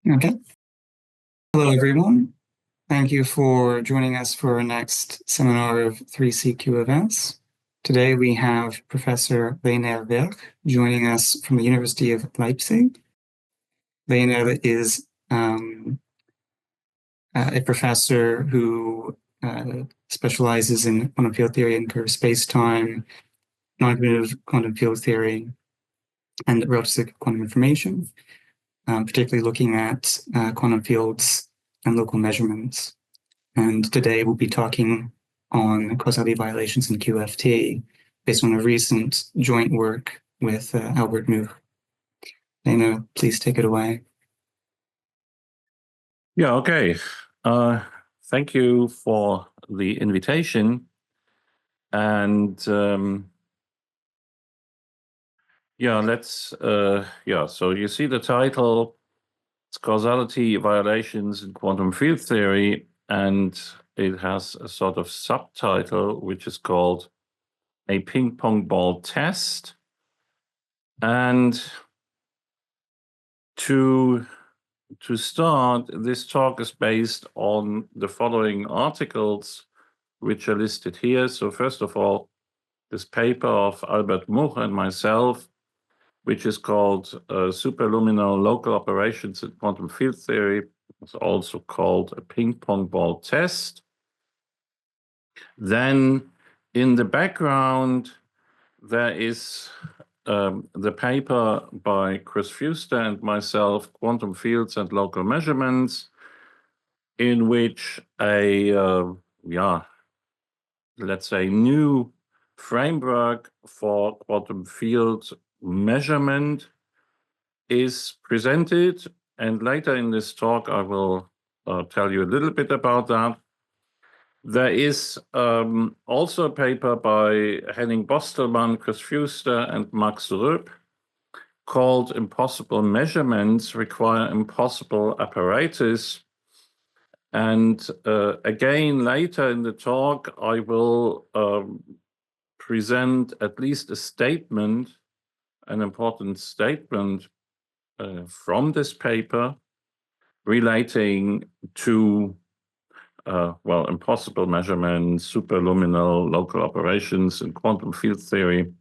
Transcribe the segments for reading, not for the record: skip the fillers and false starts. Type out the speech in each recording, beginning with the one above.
Okay. Hello, everyone. Thank you for joining us for our next seminar of 3CQ events. Today we have Professor Rainer Verch joining us from the University of Leipzig. Rainer is a professor who specializes in quantum field theory and curved space-time, non-commutative quantum field theory, and relativistic quantum information, particularly looking at quantum fields and local measurements. And today we'll be talking on causality violations in QFT based on a recent joint work with Albert Much. Dana, please take it away. Yeah, okay. Thank you for the invitation. And so you see the title, it's Causality Violations in Quantum Field Theory, and it has a sort of subtitle, which is called A Ping-Pong Ball Test. And to start, this talk is based on the following articles, which are listed here. So first of all, this paper of Albert Much and myself, which is called Superluminal Local Operations in Quantum Field Theory. It's also called a ping-pong ball test. Then in the background, there is the paper by Chris Fuster and myself, Quantum Fields and Local Measurements, in which a, let's say, new framework for quantum field measurement is presented. And later in this talk, I will tell you a little bit about that. There is also a paper by Henning Bostelmann, Chris Fuster, and Max Röp called Impossible Measurements Require Impossible Apparatus. And again, later in the talk, I will present at least a statement, an important statement from this paper relating to impossible measurements, superluminal local operations in quantum field theory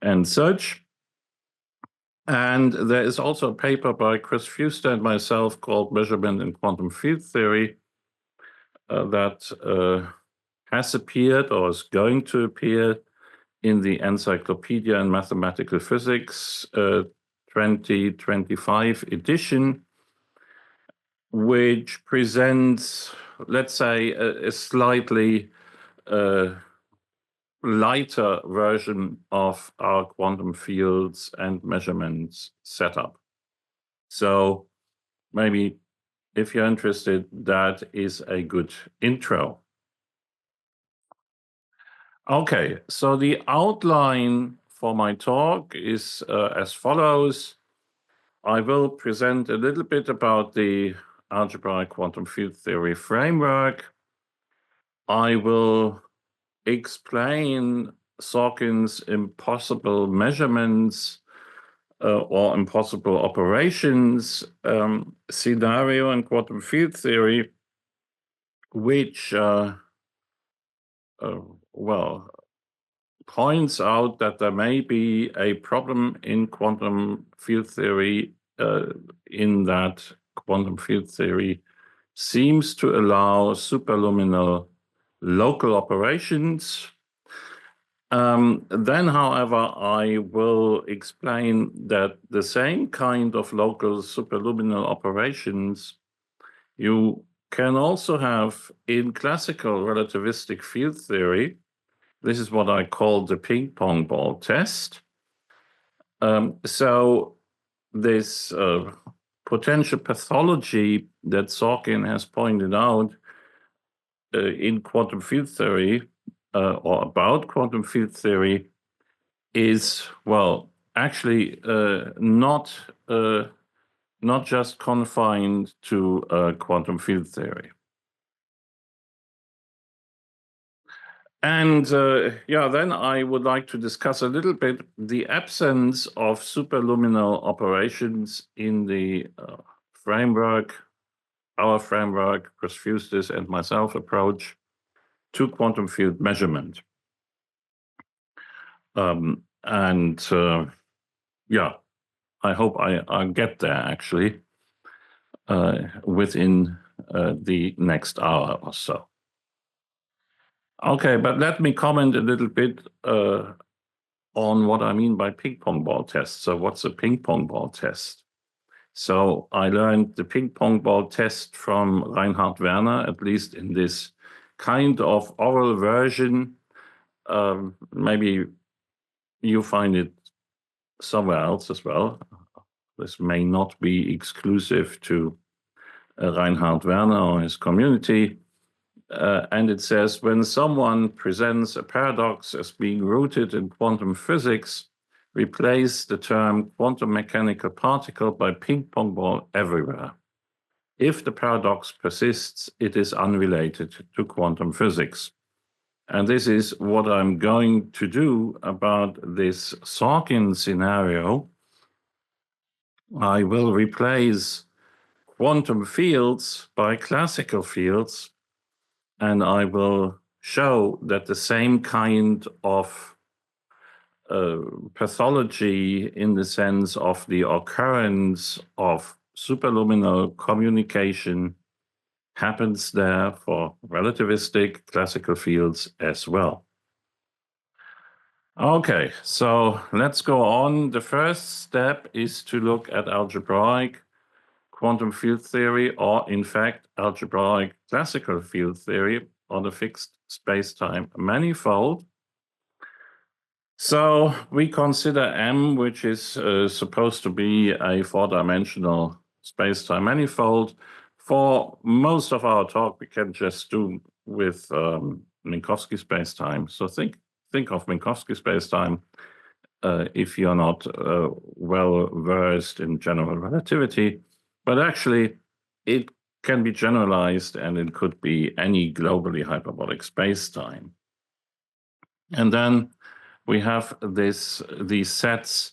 and such. And there is also a paper by Chris Fuster and myself called Measurement in Quantum Field Theory that has appeared or is going to appear in the Encyclopedia in Mathematical Physics 2025 edition, which presents, let's say, a slightly lighter version of our quantum fields and measurements setup. So maybe if you're interested, that is a good intro. Okay, so the outline for my talk is as follows. I will present a little bit about the algebraic quantum field theory framework. I will explain Sorkin's impossible measurements or impossible operations scenario in quantum field theory, which points out that there may be a problem in quantum field theory in that quantum field theory seems to allow superluminal local operations. Then, however, I will explain that the same kind of local superluminal operations you can also have in classical relativistic field theory. This is what I call the ping-pong ball test. So this potential pathology that Sorkin has pointed out in quantum field theory or about quantum field theory is, well, actually not just confined to quantum field theory. And then I would like to discuss a little bit the absence of superluminal operations in the framework, our framework, Chris Fustis and myself, approach to quantum field measurement. Yeah, I hope I get there actually within the next hour or so. Okay, but let me comment a little bit on what I mean by ping-pong ball test. So what's a ping-pong ball test? So I learned the ping-pong ball test from Reinhard Werner, at least in this kind of oral version. Maybe you find it somewhere else as well. This may not be exclusive to Reinhard Werner or his community. And it says, when someone presents a paradox as being rooted in quantum physics, replace the term quantum mechanical particle by ping-pong ball everywhere. If the paradox persists, it is unrelated to quantum physics. And this is what I'm going to do about this Sorkin scenario. I will replace quantum fields by classical fields, and I will show that the same kind of pathology in the sense of the occurrence of superluminal communication happens there for relativistic classical fields as well. Okay, so let's go on. The first step is to look at algebraic quantum field theory, or in fact, algebraic classical field theory on a fixed space-time manifold. So we consider M, which is supposed to be a four-dimensional space-time manifold. For most of our talk, we can just do with Minkowski space-time. So think of Minkowski space-time if you're not well-versed in general relativity. But actually, it can be generalized, and it could be any globally hyperbolic space-time. And then we have these sets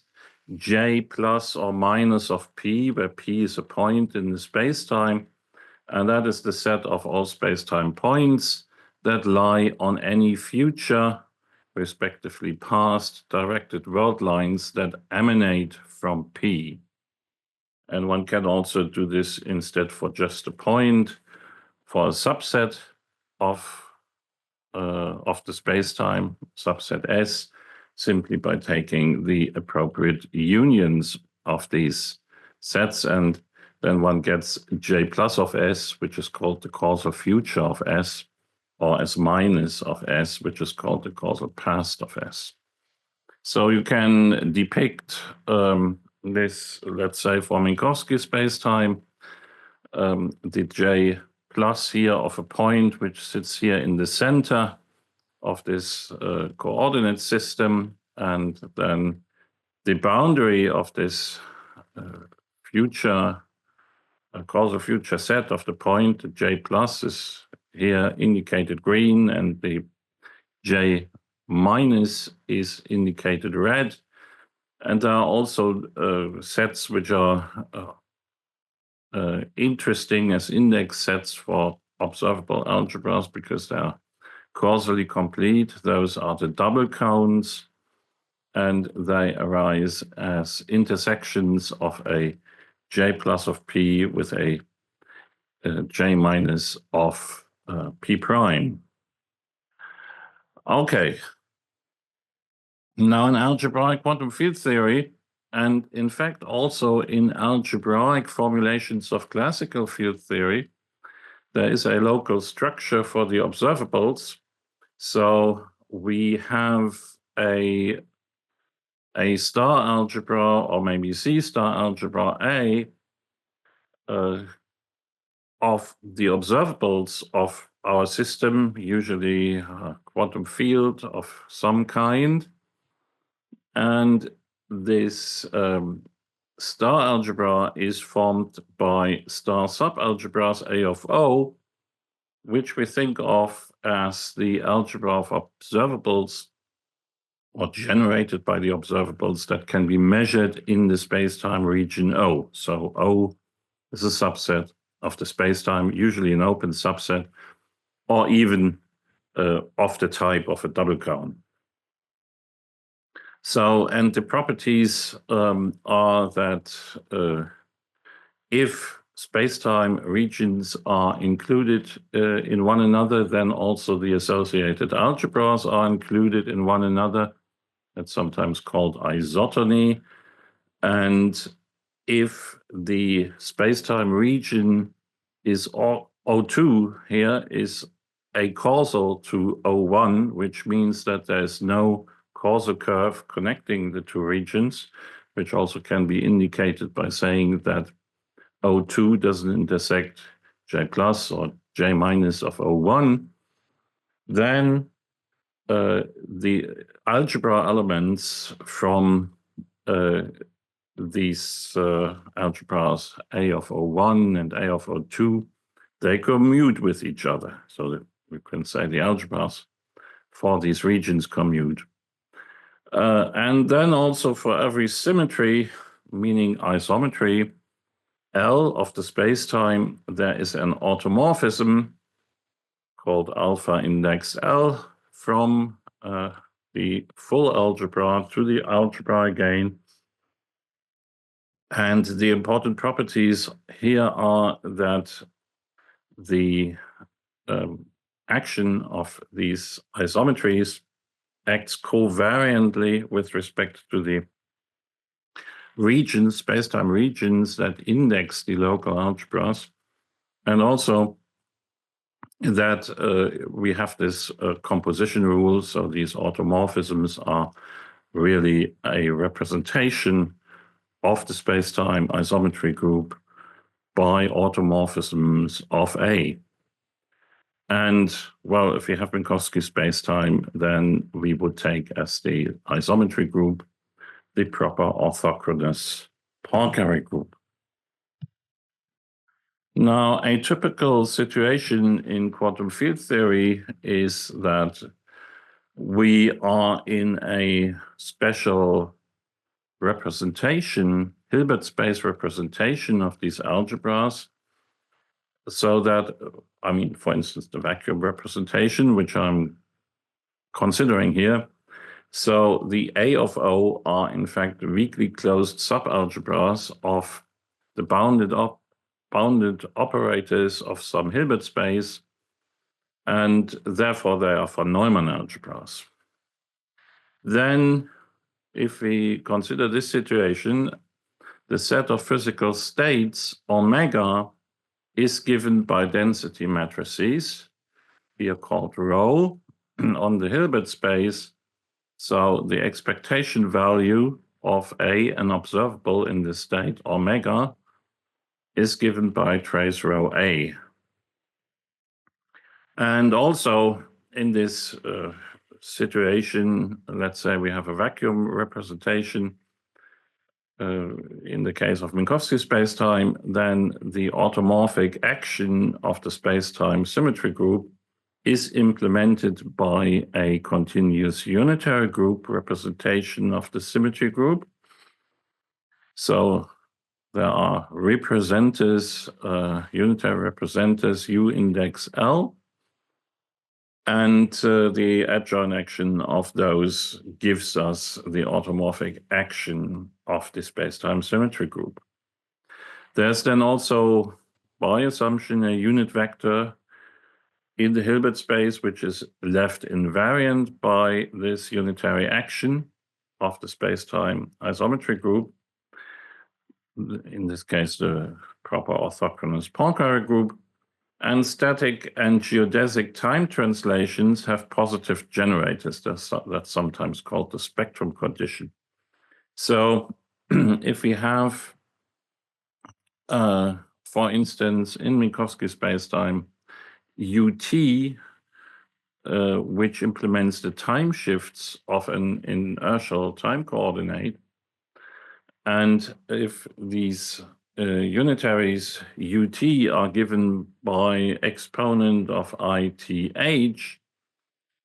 J plus or minus of P, where P is a point in the space-time. And that is the set of all space-time points that lie on any future, respectively past, directed world lines that emanate from P. And one can also do this instead for just a point, for a subset of the space-time, subset S, simply by taking the appropriate unions of these sets. And then one gets J plus of S, which is called the causal future of S, or S minus of S, which is called the causal past of S. So you can depict this, let's say, for Minkowski space-time, the J plus here of a point which sits here in the center of this coordinate system, and then the boundary of this future causal future set of the point J plus is here indicated green, and the J minus is indicated red. And there are also sets which are interesting as index sets for observable algebras because they are causally complete. Those are the double cones, and they arise as intersections of a J plus of P with a J minus of P prime. Okay. Now in algebraic quantum field theory, and in fact also in algebraic formulations of classical field theory, there is a local structure for the observables. So we have a star algebra, or maybe C star algebra A, of the observables of our system, usually a quantum field of some kind. And this star algebra is formed by star subalgebras A of O, which we think of as the algebra of observables, or generated by the observables, that can be measured in the space-time region O. So O is a subset of the spacetime, usually an open subset, or even of the type of a double cone. So, and the properties are that if spacetime regions are included in one another, then also the associated algebras are included in one another. That's sometimes called isotony. And if the spacetime region is O2 here is a causal to O1, which means that there's no causal curve connecting the two regions, which also can be indicated by saying that O2 doesn't intersect J plus or J minus of O1, then the algebra elements from these algebras A of O1 and A of O2, they commute with each other. So that we can say the algebras for these regions commute. And then also for every symmetry, meaning isometry, L of the spacetime, there is an automorphism called alpha index L from the full algebra to the algebra again. And the important properties here are that the action of these isometries acts covariantly with respect to the regions, spacetime regions that index the local algebras, and also that we have this composition rule. So these automorphisms are really a representation of the spacetime isometry group by automorphisms of A. And well, if we have Minkowski spacetime, then we would take as the isometry group the proper orthogonal Poincare group. Now, a typical situation in quantum field theory is that we are in a special representation, Hilbert space representation of these algebras, so that, I mean, for instance, the vacuum representation, which I'm considering here. So the A of O are in fact weakly closed subalgebras of the bounded operators of some Hilbert space, and therefore they are von Neumann algebras. Then, if we consider this situation, the set of physical states omega is given by density matrices, here called rho, on the Hilbert space. So the expectation value of A, an observable in this state, omega, is given by trace rho A. And also in this situation, let's say we have a vacuum representation. In the case of Minkowski spacetime, then the automorphic action of the spacetime symmetry group is implemented by a continuous unitary group representation of the symmetry group. So there are representers, unitary representers U index L, and the adjoint action of those gives us the automorphic action of the spacetime symmetry group. There's then also, by assumption, a unit vector in the Hilbert space, which is left invariant by this unitary action of the spacetime isometry group. In this case, the proper orthogonal Poincare group. And static and geodesic time translations have positive generators. That's sometimes called the spectrum condition. So if we have, for instance, in Minkowski spacetime, UT, which implements the time shifts of an inertial time coordinate, and if these unitaries UT are given by exponent of ITH,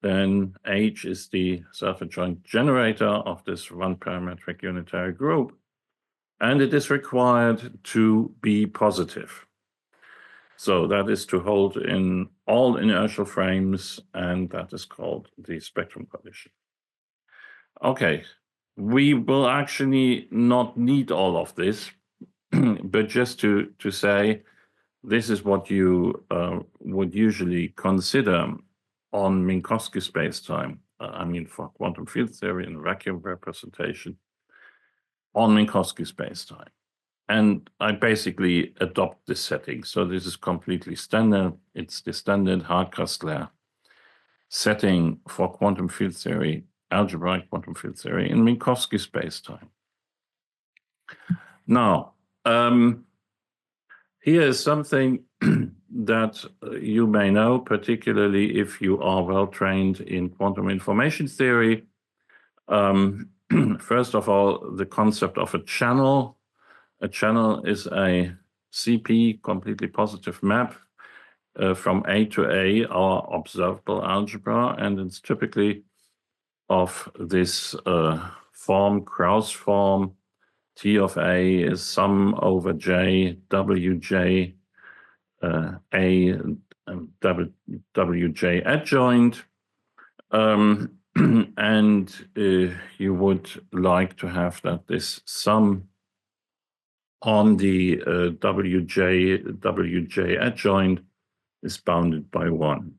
then H is the self-adjoint generator of this one parametric unitary group. and it is required to be positive. So that is to hold in all inertial frames, and that is called the spectrum condition. Okay, we will actually not need all of this, but just to say, this is what you would usually consider on Minkowski spacetime. I mean, for quantum field theory and vacuum representation on Minkowski spacetime. And I basically adopt this setting. So this is completely standard. It's the standard Hardcastle setting for quantum field theory, algebraic quantum field theory in Minkowski spacetime. Now, here is something that you may know, particularly if you are well trained in quantum information theory. First of all, the concept of a channel. A channel is a CP, completely positive map from A to A, our observable algebra, and it's typically of this form, Krauss form. T of A is sum over J, Wj, A, Wj adjoint. And you would like to have that this sum on the Wj adjoint is bounded by 1.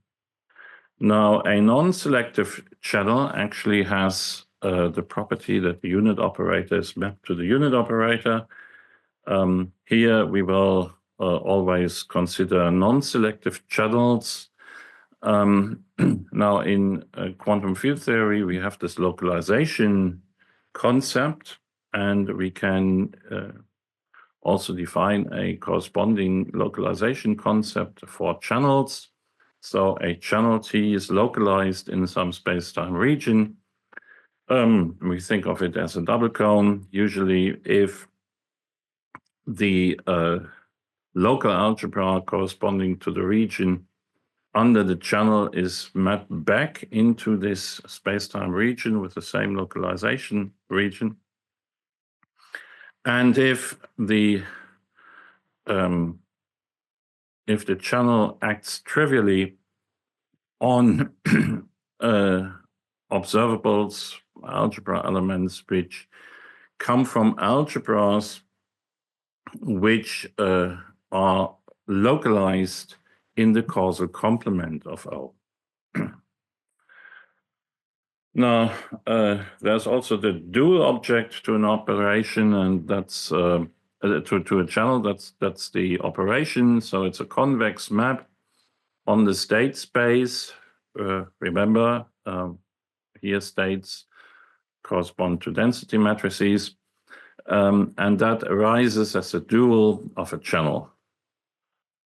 Now, a non-selective channel actually has the property that the unit operator is mapped to the unit operator. Here we will always consider non-selective channels. Now, in quantum field theory, we have this localization concept, and we can also define a corresponding localization concept for channels. So a channel T is localized in some space-time region. We think of it as a double cone. Usually, if the local algebra corresponding to the region under the channel is mapped back into this space-time region with the same localization region. And if the channel acts trivially on observables, algebra elements, which come from algebras which are localized in the causal complement of O. Now, there's also the dual object to an operation, and that's to a channel. That's the operation. So it's a convex map on the state space. Remember, here states correspond to density matrices, and that arises as a dual of a channel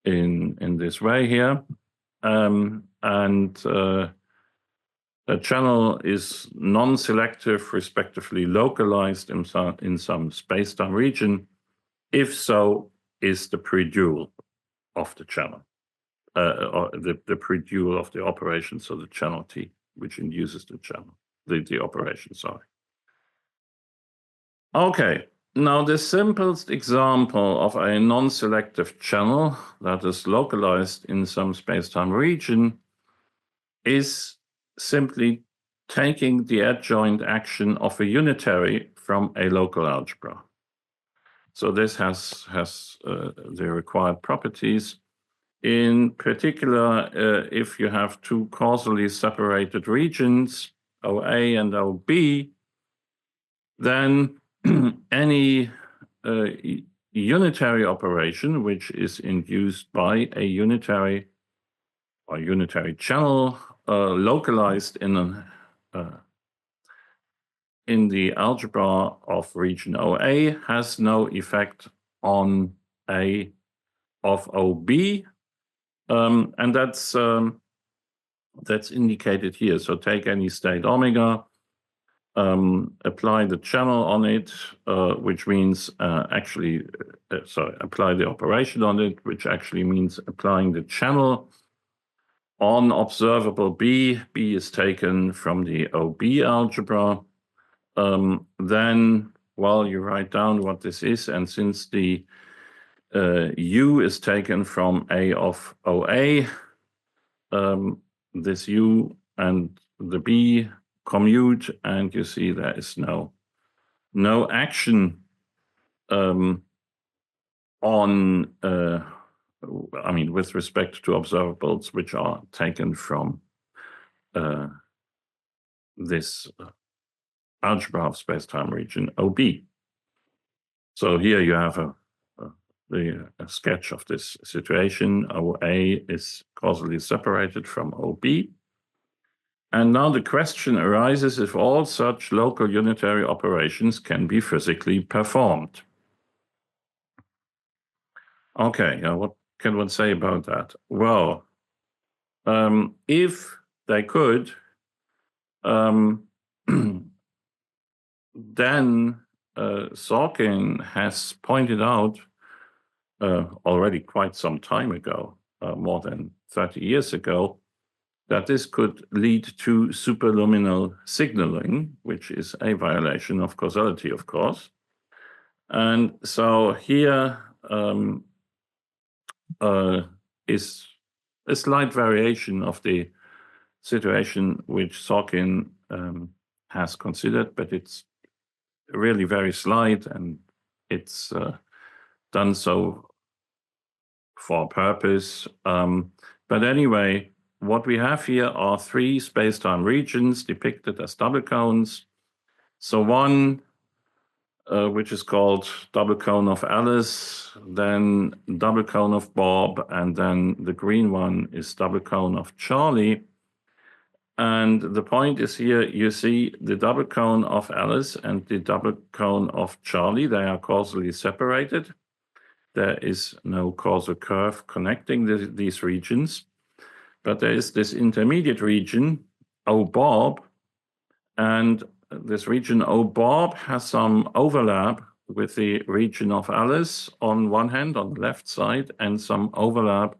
in this way here, a channel is non-selective, respectively localized in some space-time region, if so is the pre-dual of the channel, or the pre-dual of the operation, so the channel T, which induces the channel, the operation, sorry. Okay, now the simplest example of a non-selective channel that is localized in some space-time region is simply taking the adjoint action of a unitary from a local algebra. So this has the required properties. In particular, if you have two causally separated regions, OA and OB, then any unitary operation which is induced by a unitary or unitary channel localized in the algebra of region OA has no effect on A of OB, and that's indicated here. So take any state omega, apply the channel on it, which means apply the operation on it, which actually means applying the channel on observable B. B is taken from the OB algebra. Then well, you write down what this is, and since the U is taken from A of OA, this U and the B commute, and you see there is no action on, I mean, with respect to observables which are taken from this algebra of space-time region OB. So here you have a sketch of this situation. OA is causally separated from OB. And now the question arises if all such local unitary operations can be physically performed. Okay, what can one say about that? Well, if they could, then Sorkin has pointed out already quite some time ago, more than 30 years ago, that this could lead to superluminal signaling, which is a violation of causality, of course. And so here is a slight variation of the situation which Sorkin has considered, but it's really very slight, and it's done so for a purpose. But anyway, what we have here are three space-time regions depicted as double cones. So one, which is called double cone of Alice, then double cone of Bob, and then the green one is double cone of Charlie. And the point is here, you see the double cone of Alice and the double cone of Charlie, they are causally separated. There is no causal curve connecting these regions, but there is this intermediate region, O Bob, and this region O Bob has some overlap with the region of Alice on one hand, on the left side, and some overlap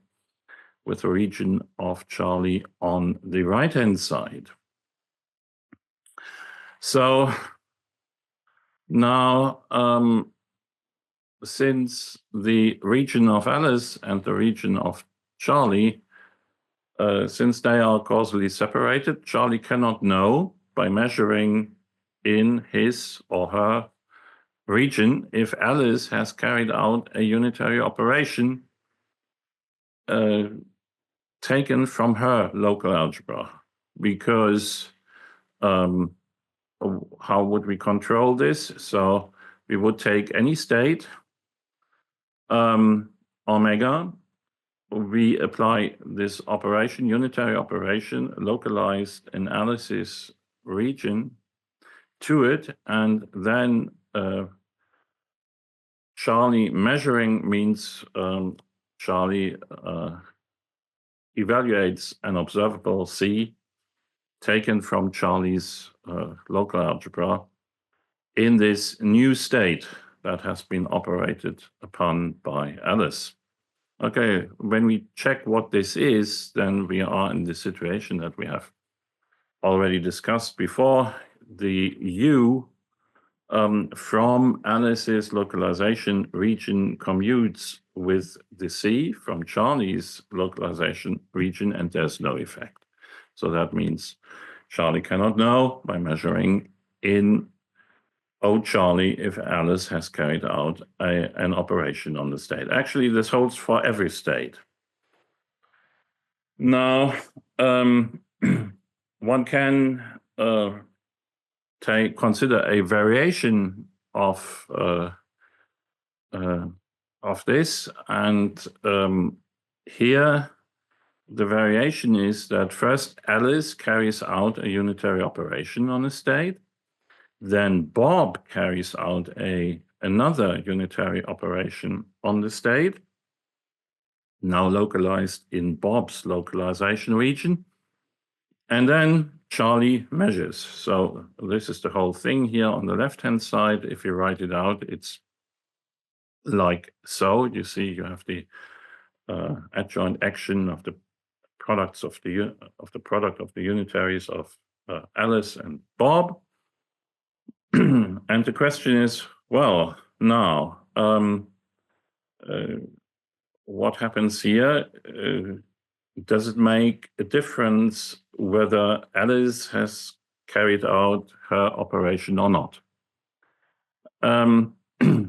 with the region of Charlie on the right-hand side. So now, since the region of Alice and the region of Charlie, since they are causally separated, Charlie cannot know by measuring in his or her region if Alice has carried out a unitary operation taken from her local algebra, because how would we control this? So we would take any state, omega, we apply this operation, unitary operation, localized analysis region to it, and then Charlie measuring means Charlie evaluates an observable C taken from Charlie's local algebra in this new state that has been operated upon by Alice. Okay, when we check what this is, then we are in the situation that we have already discussed before. The U from Alice's localization region commutes with the C from Charlie's localization region, and there's no effect. So that means Charlie cannot know by measuring in O Charlie if Alice has carried out an operation on the state. Actually, this holds for every state. Now, one can consider a variation of this, and here the variation is that first Alice carries out a unitary operation on a state, then Bob carries out another unitary operation on the state, now localized in Bob's localization region, and then Charlie measures. So this is the whole thing here on the left-hand side. If you write it out, it's like so. You see, you have the adjoint action of the products of the product of the unitaries of Alice and Bob. And the question is, well, now, what happens here? Does it make a difference whether Alice has carried out her operation or not?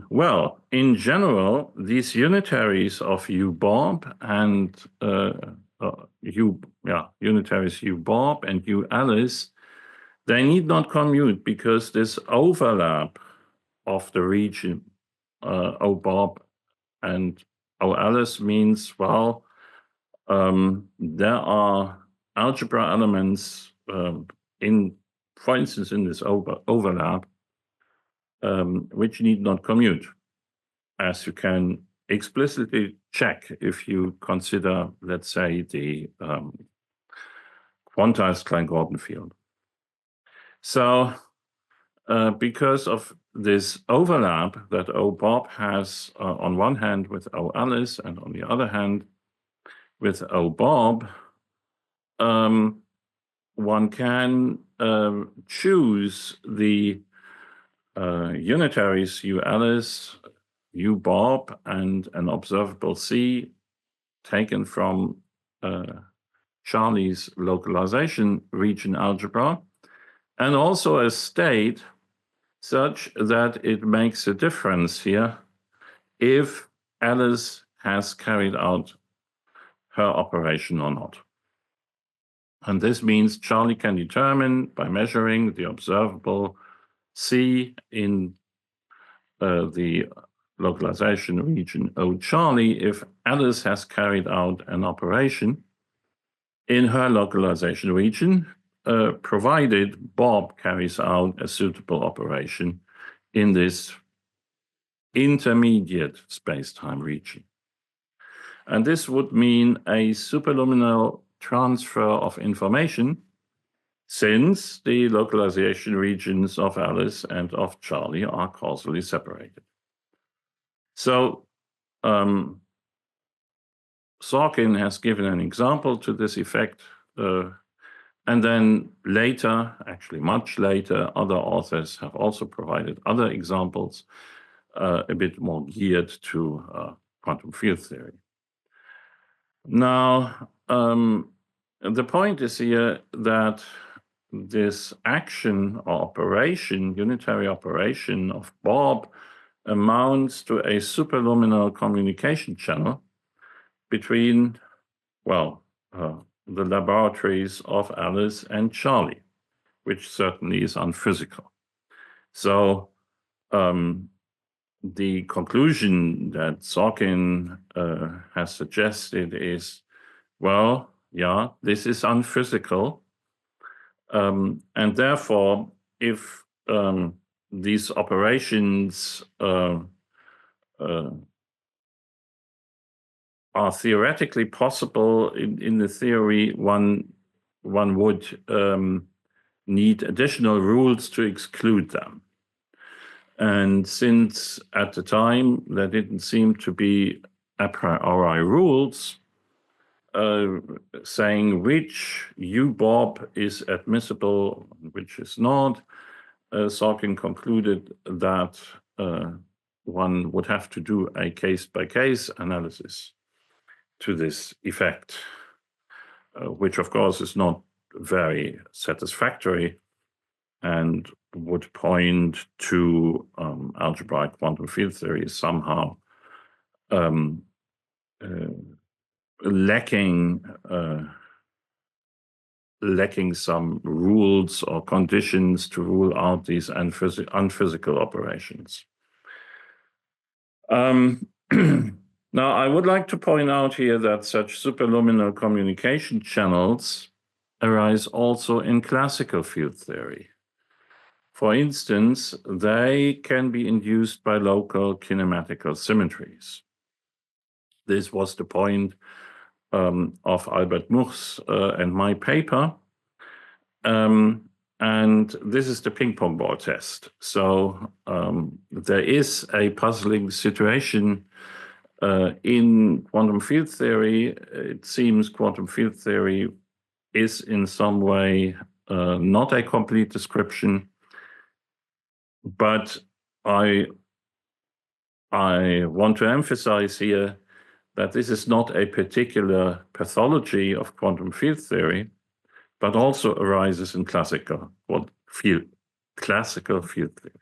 Well, in general, these unitaries of U Bob and unitaries U Bob and U Alice, they need not commute because this overlap of the region O Bob and O Alice means, well, there are algebra elements for instance, in this overlap, which need not commute, as you can explicitly check if you consider, let's say, the quantized Klein-Gordon field. So because of this overlap that O Bob has on one hand with O Alice and on the other hand with O Bob, one can choose the unitaries U Alice, U Bob, and an observable C taken from Charlie's localization region algebra, and also a state such that it makes a difference here if Alice has carried out her operation or not. And this means Charlie can determine by measuring the observable C in the localization region O Charlie if Alice has carried out an operation in her localization region, provided Bob carries out a suitable operation in this intermediate space-time region. And this would mean a superluminal transfer of information, since the localization regions of Alice and of Charlie are causally separated. So Sorkin has given an example to this effect, and then later, actually much later, other authors have also provided other examples a bit more geared to quantum field theory. Now, the point is here that this action or operation, unitary operation of Bob, amounts to a superluminal communication channel between, well, the laboratories of Alice and Charlie, which certainly is unphysical. So the conclusion that Sorkin has suggested is, well, yeah, this is unphysical. And therefore, if these operations are theoretically possible in the theory, one would need additional rules to exclude them. And since at the time there didn't seem to be a priori rules saying which U-Bob is admissible, which is not, Sorkin concluded that one would have to do a case-by-case analysis to this effect, which of course is not very satisfactory and would point to algebraic quantum field theory somehow lacking some rules or conditions to rule out these unphysical operations. Now, I would like to point out here that such superluminal communication channels arise also in classical field theory. For instance, they can be induced by local kinematical symmetries. This was the point of Albert Much's and my paper. And this is the ping-pong ball test. So there is a puzzling situation in quantum field theory. It seems quantum field theory is in some way not a complete description. But I want to emphasize here that this is not a particular pathology of quantum field theory, but also arises in classical field theory.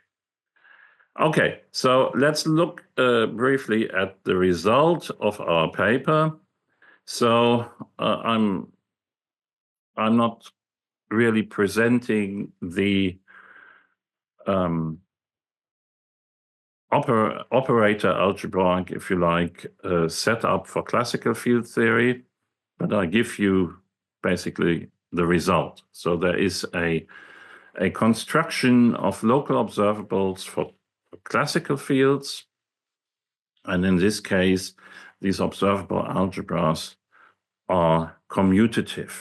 Okay, so let's look briefly at the result of our paper. So I'm not really presenting the operator algebra, if you like, setup for classical field theory, but I give you basically the result. So there is a construction of local observables for classical fields, and in this case, these observable algebras are commutative.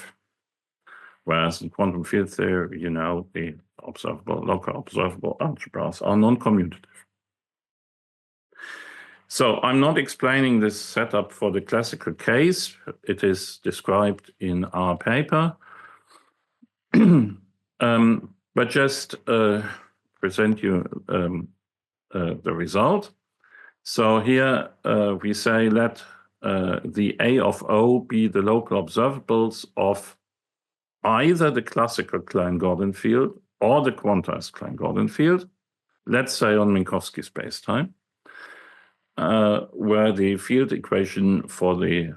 Whereas in quantum field theory, you know, the local observable algebras are non-commutative. So I'm not explaining this setup for the classical case. It is described in our paper. But just present you the result. So here we say let the A of O be the local observables of either the classical Klein-Gordon field or the quantized Klein-Gordon field, let's say on Minkowski spacetime, where the field equation for the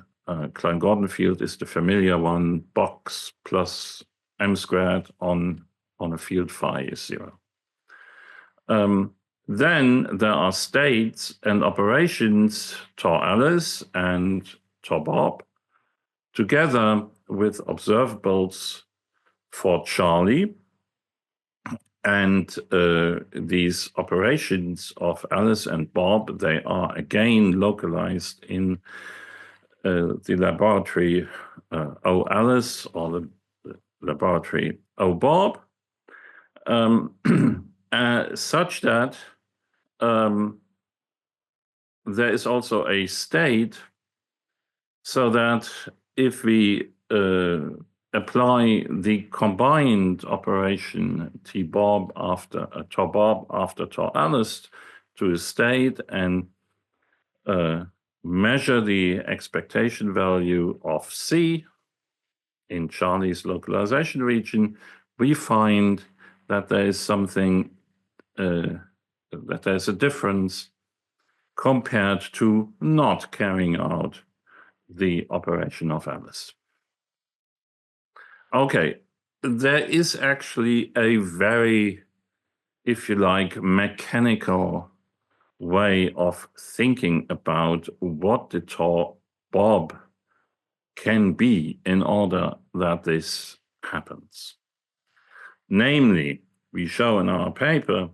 Klein-Gordon field is the familiar one, box plus m squared on a field phi is 0. Then there are states and operations Tor Alice and Tor Bob, together with observables for Charlie. And these operations of Alice and Bob, they are again localized in the laboratory O Alice or the laboratory O Bob, such that there is also a state, so that if we apply the combined operation T-Bob after Tor Bob after Tor Alice to a state and measure the expectation value of C in Charlie's localization region, we find that there is something, that there's a difference compared to not carrying out the operation of Alice. Okay, there is actually a very, if you like, mechanical way of thinking about what the Tor Bob can be in order that this happens. Namely, we show in our paper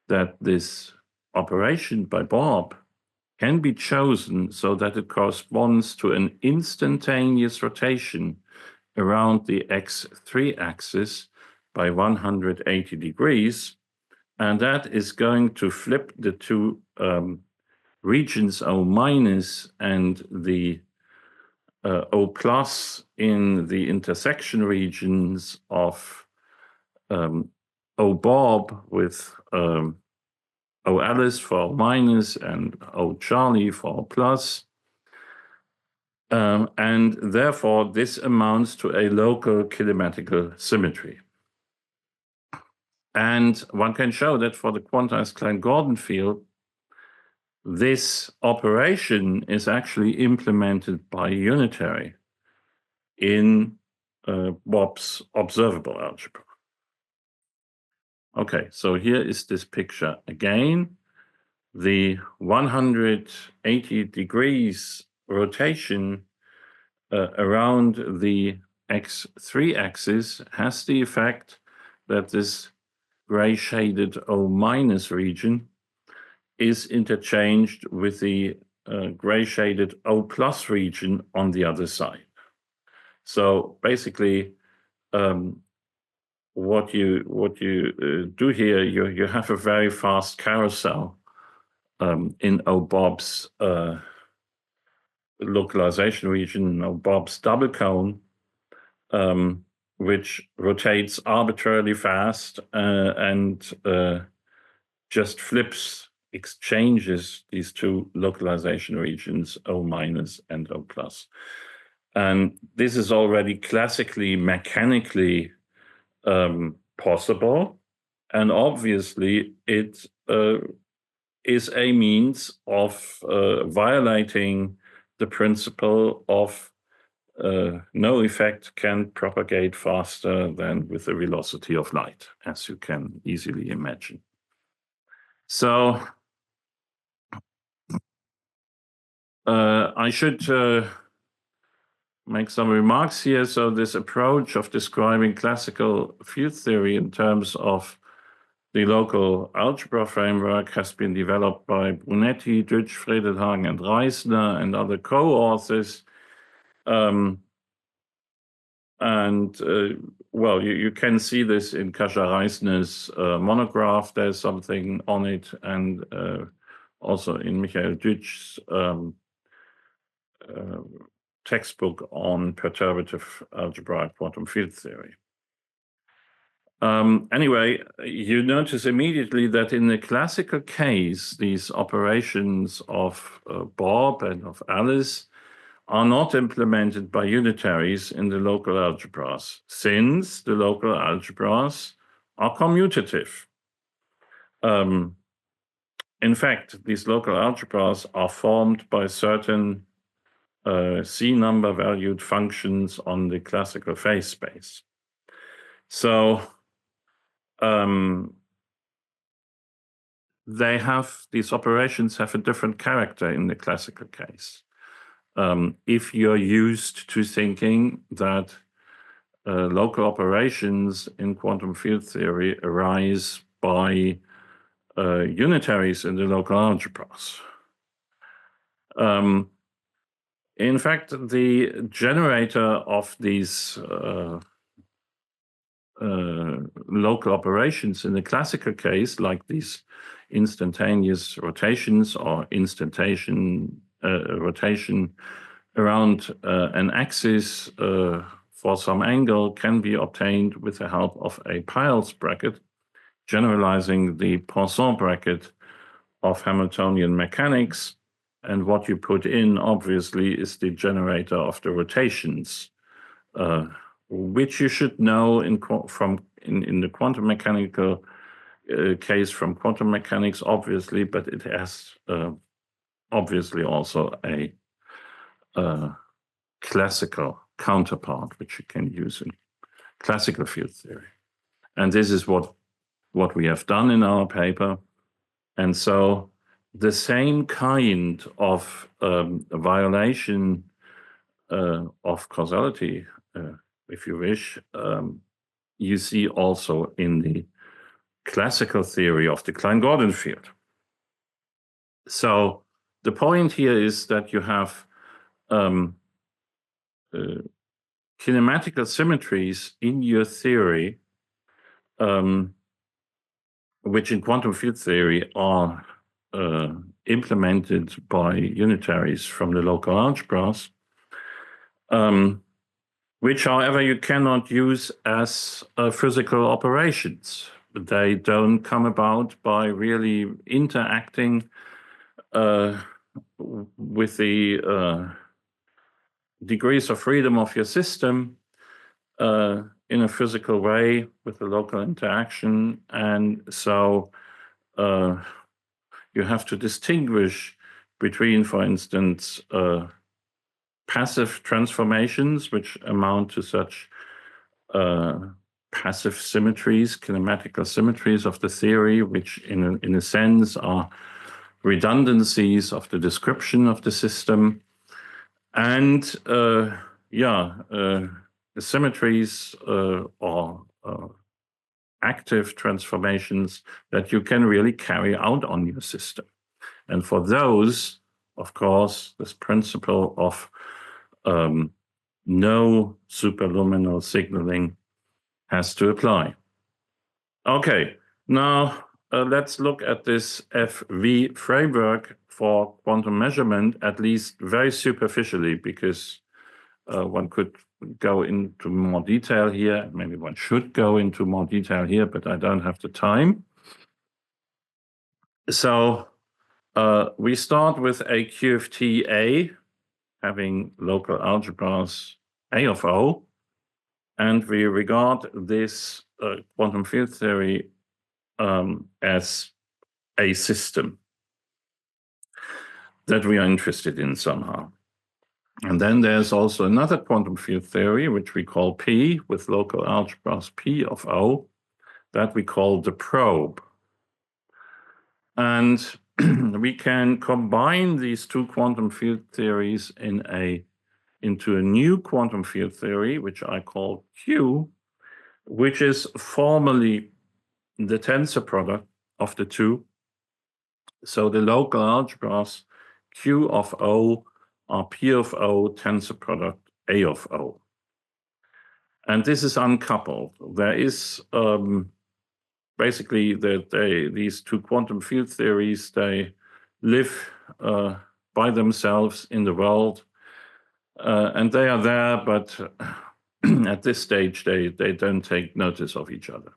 that this operation by Bob can be chosen so that it corresponds to an instantaneous rotation around the x3 axis by 180 degrees, and that is going to flip the two regions O minus and the O plus in the intersection regions of O Bob with O Alice for O minus and O Charlie for O plus. And therefore, this amounts to a local kinematical symmetry. And one can show that for the quantized Klein-Gordon field, this operation is actually implemented by unitary in Bob's observable algebra. Okay, so here is this picture again. The 180 degrees rotation around the x3 axis has the effect that this gray shaded O minus region is interchanged with the gray shaded O plus region on the other side. So basically, what you do here, you have a very fast carousel in O Bob's localization region, O Bob's double cone, which rotates arbitrarily fast and just exchanges these two localization regions, O minus and O plus. And this is already classically, mechanically possible. And obviously, it is a means of violating the principle of no effect can propagate faster than with the velocity of light, as you can easily imagine. So I should make some remarks here. So this approach of describing classical field theory in terms of the local algebra framework has been developed by Brunetti, Deutsch, Fredelhagen, and Reisner, and other co-authors. Well, you can see this in Kasia Reisner's monograph. There's something on it, and also in Michael Deutsch's textbook on perturbative algebraic quantum field theory. Anyway, you notice immediately that in the classical case, these operations of Bob and of Alice are not implemented by unitaries in the local algebras, since the local algebras are commutative. In fact, these local algebras are formed by certain C number valued functions on the classical phase space. So these operations have a different character in the classical case. If you're used to thinking that local operations in quantum field theory arise by unitaries in the local algebras. In fact, the generator of these local operations in the classical case, like these instantaneous rotations or instantation rotation around an axis for some angle, can be obtained with the help of a Peierls bracket, generalizing the Poisson bracket of Hamiltonian mechanics. And what you put in, obviously, is the generator of the rotations, which you should know in the quantum mechanical case from quantum mechanics, obviously, but it has obviously also a classical counterpart, which you can use in classical field theory. And this is what we have done in our paper. And so the same kind of violation of causality, if you wish, you see also in the classical theory of the Klein-Gordon field. So the point here is that you have kinematical symmetries in your theory, which in quantum field theory are implemented by unitaries from the local algebras, which, however, you cannot use as physical operations. They don't come about by really interacting with the degrees of freedom of your system in a physical way with the local interaction. And so you have to distinguish between, for instance, passive transformations, which amount to such passive symmetries, kinematical symmetries of the theory, which in a sense are redundancies of the description of the system. And the symmetries or active transformations that you can really carry out on your system. And for those, of course, this principle of no superluminal signaling has to apply. Okay, now let's look at this FV framework for quantum measurement, at least very superficially, because one could go into more detail here. Maybe one should go into more detail here, but I don't have the time. So we start with a QFT A, having local algebras A of O, and we regard this quantum field theory as a system that we are interested in somehow. And then there's also another quantum field theory, which we call P, with local algebras P of O, that we call the probe. And we can combine these two quantum field theories into a new quantum field theory, which I call Q, which is formally the tensor product of the two. So the local algebras Q of O are P of O tensor product A of O. And this is uncoupled. There is basically these two quantum field theories, they live by themselves in the world, and they are there, but at this stage, they don't take notice of each other.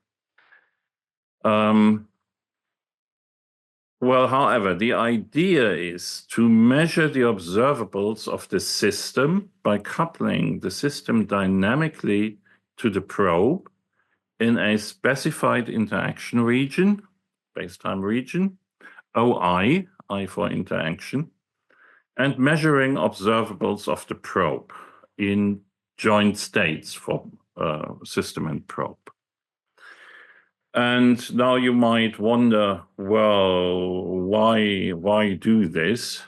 Well, however, the idea is to measure the observables of the system by coupling the system dynamically to the probe in a specified interaction region, spacetime region, OI, I for interaction, and measuring observables of the probe in joint states for system and probe. And now you might wonder, well, why do this?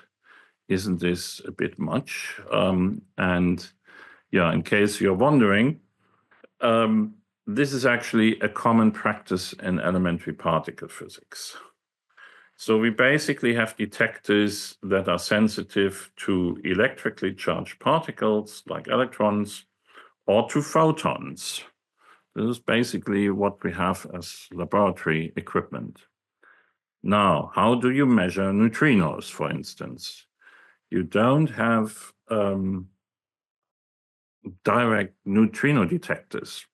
Isn't this a bit much? And yeah, in case you're wondering, this is actually a common practice in elementary particle physics. So we basically have detectors that are sensitive to electrically charged particles like electrons or to photons. This is basically what we have as laboratory equipment. Now, how do you measure neutrinos, for instance? You don't have direct neutrino detectors.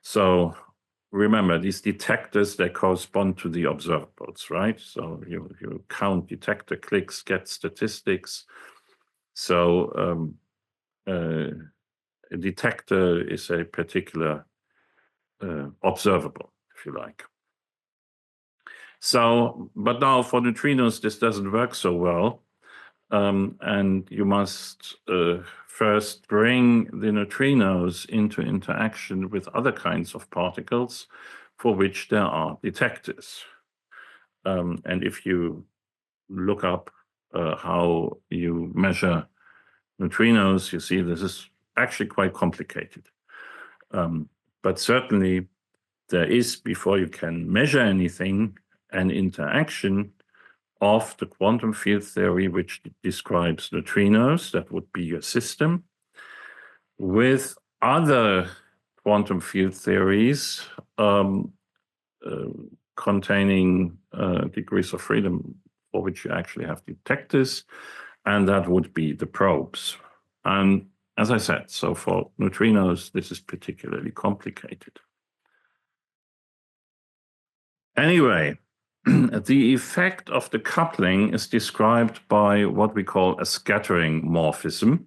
So remember, these detectors, they correspond to the observables, right? So you count detector clicks, get statistics. So a detector is a particular observable, if you like. So, but now for neutrinos, this doesn't work so well. And you must first bring the neutrinos into interaction with other kinds of particles for which there are detectors. And if you look up how you measure neutrinos, you see this is actually quite complicated. But certainly there is, before you can measure anything, an interaction of the quantum field theory which describes neutrinos, that would be your system, with other quantum field theories containing degrees of freedom for which you actually have detectors, and that would be the probes. And as I said, so for neutrinos, this is particularly complicated. Anyway, the effect of the coupling is described by what we call a scattering morphism.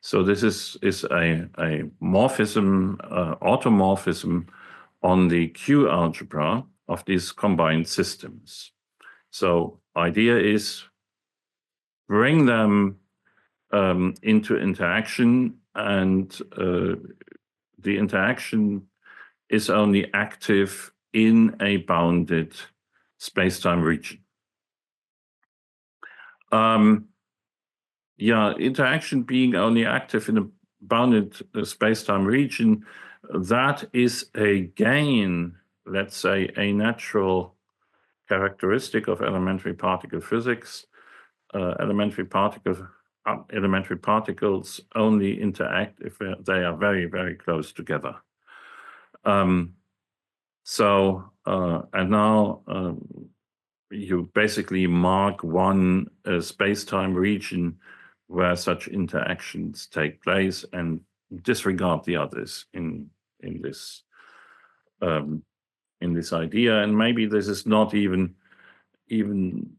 So this is a morphism, automorphism on the Q algebra of these combined systems. So idea is bring them into interaction, and the interaction is only active in a bounded space-time region. Yeah, interaction being only active in a bounded space-time region, that is a gain, let's say, a natural characteristic of elementary particle physics. Elementary particles only interact if they are very, very close together. And now you basically mark one space-time region where such interactions take place and disregard the others in this idea. And maybe this is not even even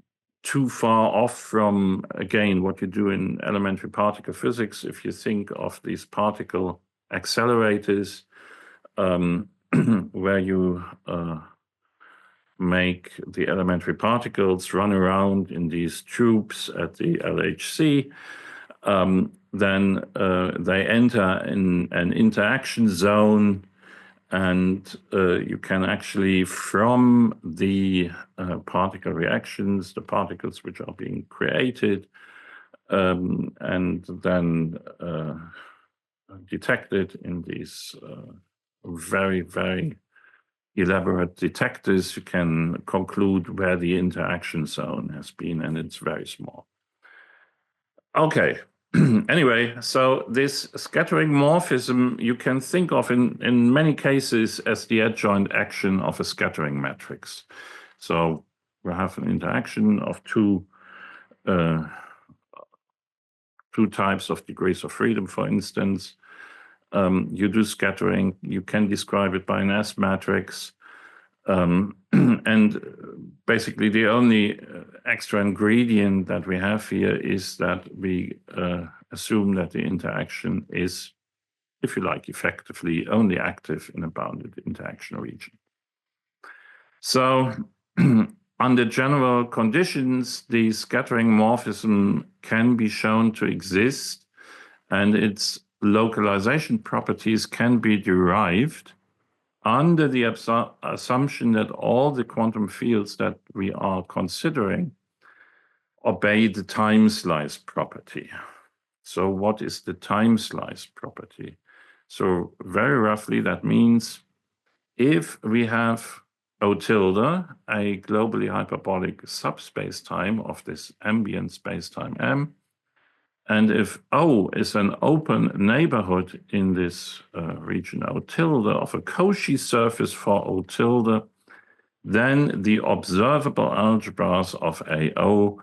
too far off from, again, what you do in elementary particle physics. If you think of these particle accelerators, where you make the elementary particles run around in these tubes at the LHC, then they enter in an interaction zone, and you can actually, from the particle reactions, the particles which are being created, and then detected in these very, very elaborate detectors, you can conclude where the interaction zone has been, and it's very small. Okay. Anyway, so this scattering morphism you can think of in many cases as the adjoint action of a scattering matrix. So we have an interaction of two types of degrees of freedom, for instance. You do scattering, you can describe it by an S matrix. And basically the only extra ingredient that we have here is that we assume that the interaction is, if you like, effectively only active in a bounded interaction region. So under general conditions, the scattering morphism can be shown to exist, and its localization properties can be derived under the assumption that all the quantum fields that we are considering obey the time slice property. So what is the time slice property? So very roughly, that means if we have O tilde, a globally hyperbolic subspace-time of this ambient space-time M, and if O is an open neighborhood in this region O tilde of a Cauchy surface for O tilde, then the observable algebras of AO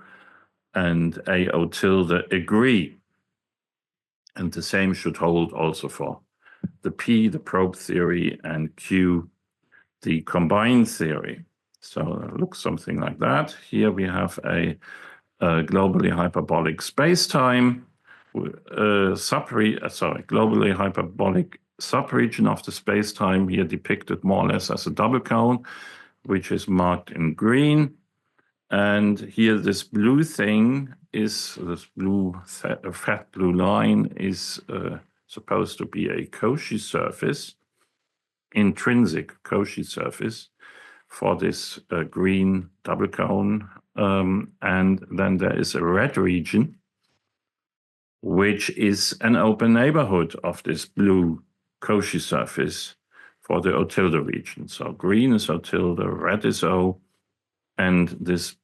and AO tilde agree. And the same should hold also for the P, the probe theory, and Q, the combined theory. So it looks something like that. Here we have a globally hyperbolic space-time, globally hyperbolic subregion of the space-time, here depicted more or less as a double cone, which is marked in green. And here this blue thing is, this blue fat blue line is supposed to be a Cauchy surface, intrinsic Cauchy surface for this green double cone. And then there is a red region, which is an open neighborhood of this blue Cauchy surface for the O tilde region. So green is O tilde, red is O, and this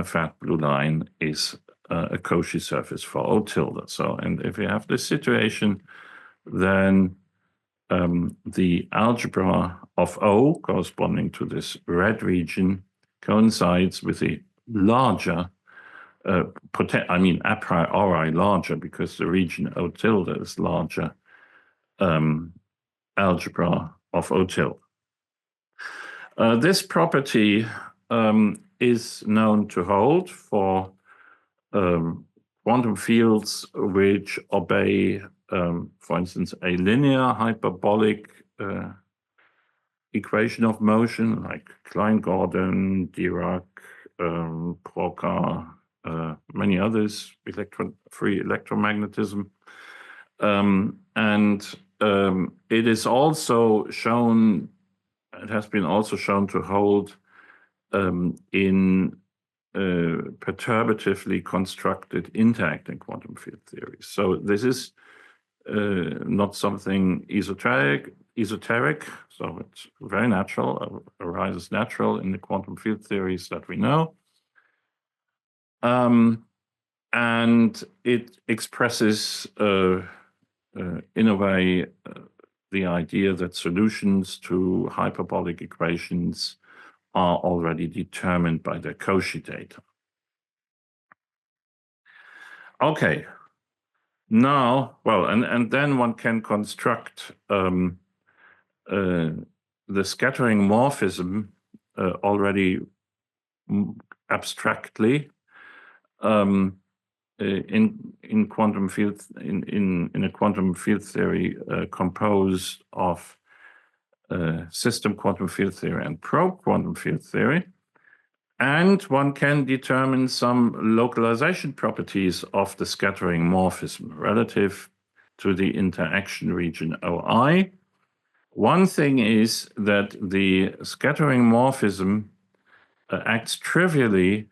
fat blue line is a Cauchy surface for O tilde. So, and if you have this situation, then the algebra of O corresponding to this red region coincides with the larger, a priori larger, because the region O tilde is larger, algebra of O tilde. This property is known to hold for quantum fields which obey, for instance, a linear hyperbolic equation of motion, like Klein-Gordon, Dirac, Broca, many others, free electromagnetism. And it is also shown, it has been also shown to hold in perturbatively constructed interacting quantum field theories. So this is not something esoteric, so it's very natural, arises natural in the quantum field theories that we know. And it expresses, in a way, the idea that solutions to hyperbolic equations are already determined by their Cauchy data. Okay, now, well, and then one can construct the scattering morphism already abstractly in quantum field in a quantum field theory composed of system quantum field theory and probe quantum field theory. And one can determine some localization properties of the scattering morphism relative to the interaction region OI. One thing is that the scattering morphism acts trivially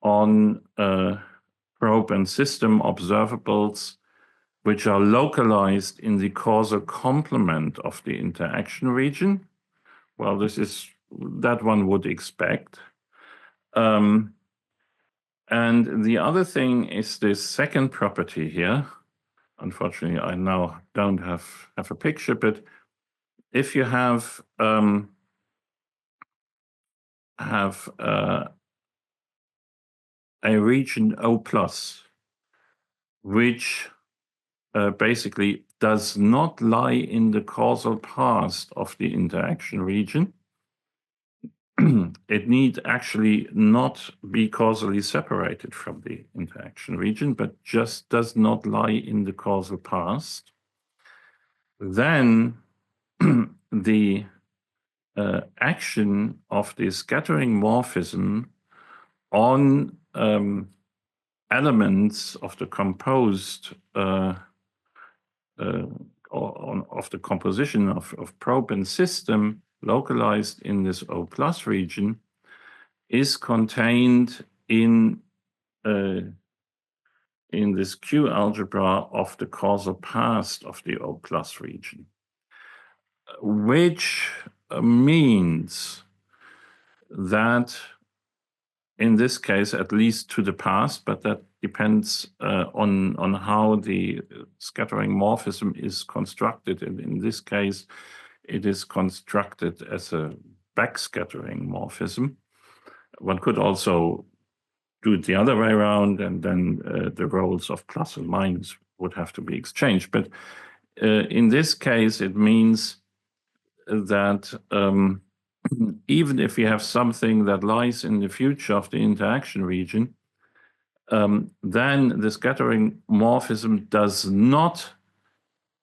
on probe and system observables which are localized in the causal complement of the interaction region. Well, this is that one would expect. And the other thing is this second property here. Unfortunately, I now don't have a picture, but if you have a region O+, which basically does not lie in the causal past of the interaction region, it need actually not be causally separated from the interaction region, but just does not lie in the causal past, then the action of the scattering morphism on elements of the composed of the composition of probe and system localized in this O+ region is contained in this Q algebra of the causal past of the O+ region, which means that in this case, at least to the past, but that depends on how the scattering morphism is constructed. And in this case, it is constructed as a backscattering morphism. One could also do it the other way around, and then the roles of plus and minus would have to be exchanged. But in this case, it means that even if we have something that lies in the future of the interaction region, then the scattering morphism does not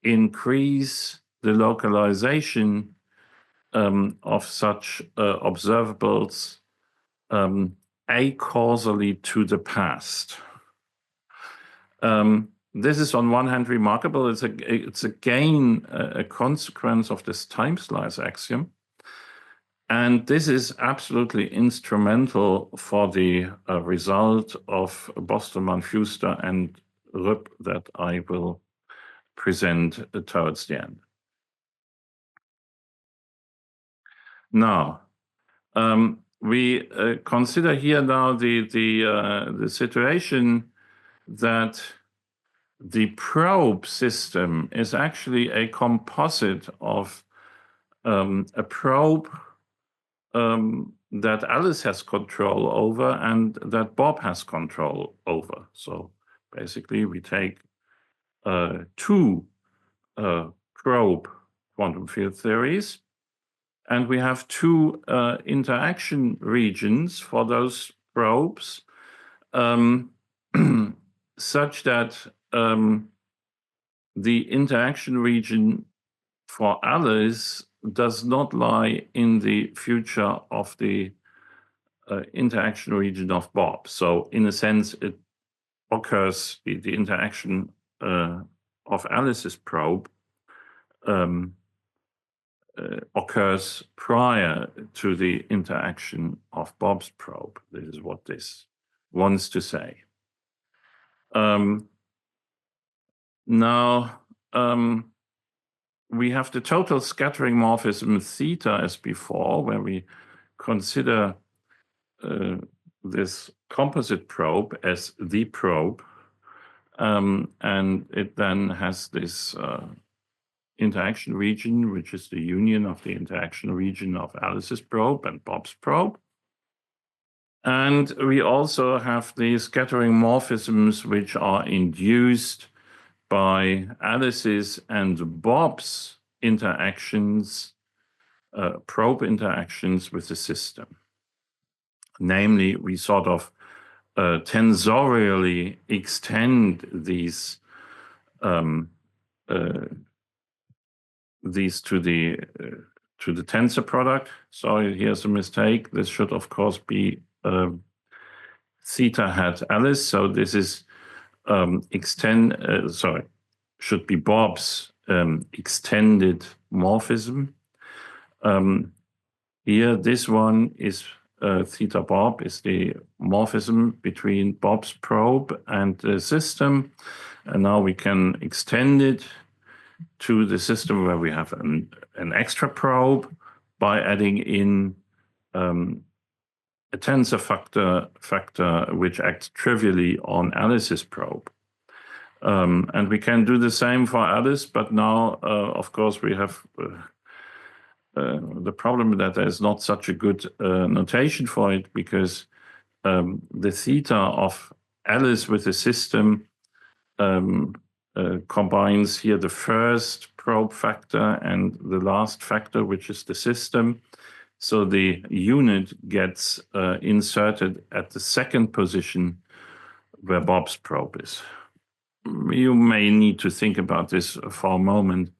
increase the localization of such observables acausally to the past. This is on one hand remarkable. It's again a consequence of this time slice axiom. And this is absolutely instrumental for the result of Bostelmann-Fuster and Rupp that I will present towards the end. Now, we consider here now the situation that the probe system is actually a composite of a probe that Alice has control over and that Bob has control over. So basically we take two probe quantum field theories, and we have two interaction regions for those probes, such that the interaction region for Alice does not lie in the future of the interaction region of Bob. So in a sense, it occurs, the interaction of Alice's probe occurs prior to the interaction of Bob's probe. This is what this wants to say. Now, we have the total scattering morphism theta as before, where we consider this composite probe as the probe, and it then has this interaction region, which is the union of the interaction region of Alice's probe and Bob's probe. And we also have the scattering morphisms, which are induced by Alice's and Bob's interactions, probe interactions with the system. Namely, we sort of tensorially extend these to the tensor product. Sorry, here's a mistake. This should of course be theta hat Alice. So this is should be Bob's extended morphism. Here, this one is theta Bob is the morphism between Bob's probe and the system. And now we can extend it to the system where we have an extra probe by adding in a tensor factor which acts trivially on Alice's probe. And we can do the same for Alice, but now, of course, we have the problem that there's not such a good notation for it, because the theta of Alice with the system combines here the first probe factor and the last factor, which is the system. So the unit gets inserted at the second position where Bob's probe is. You may need to think about this for a moment.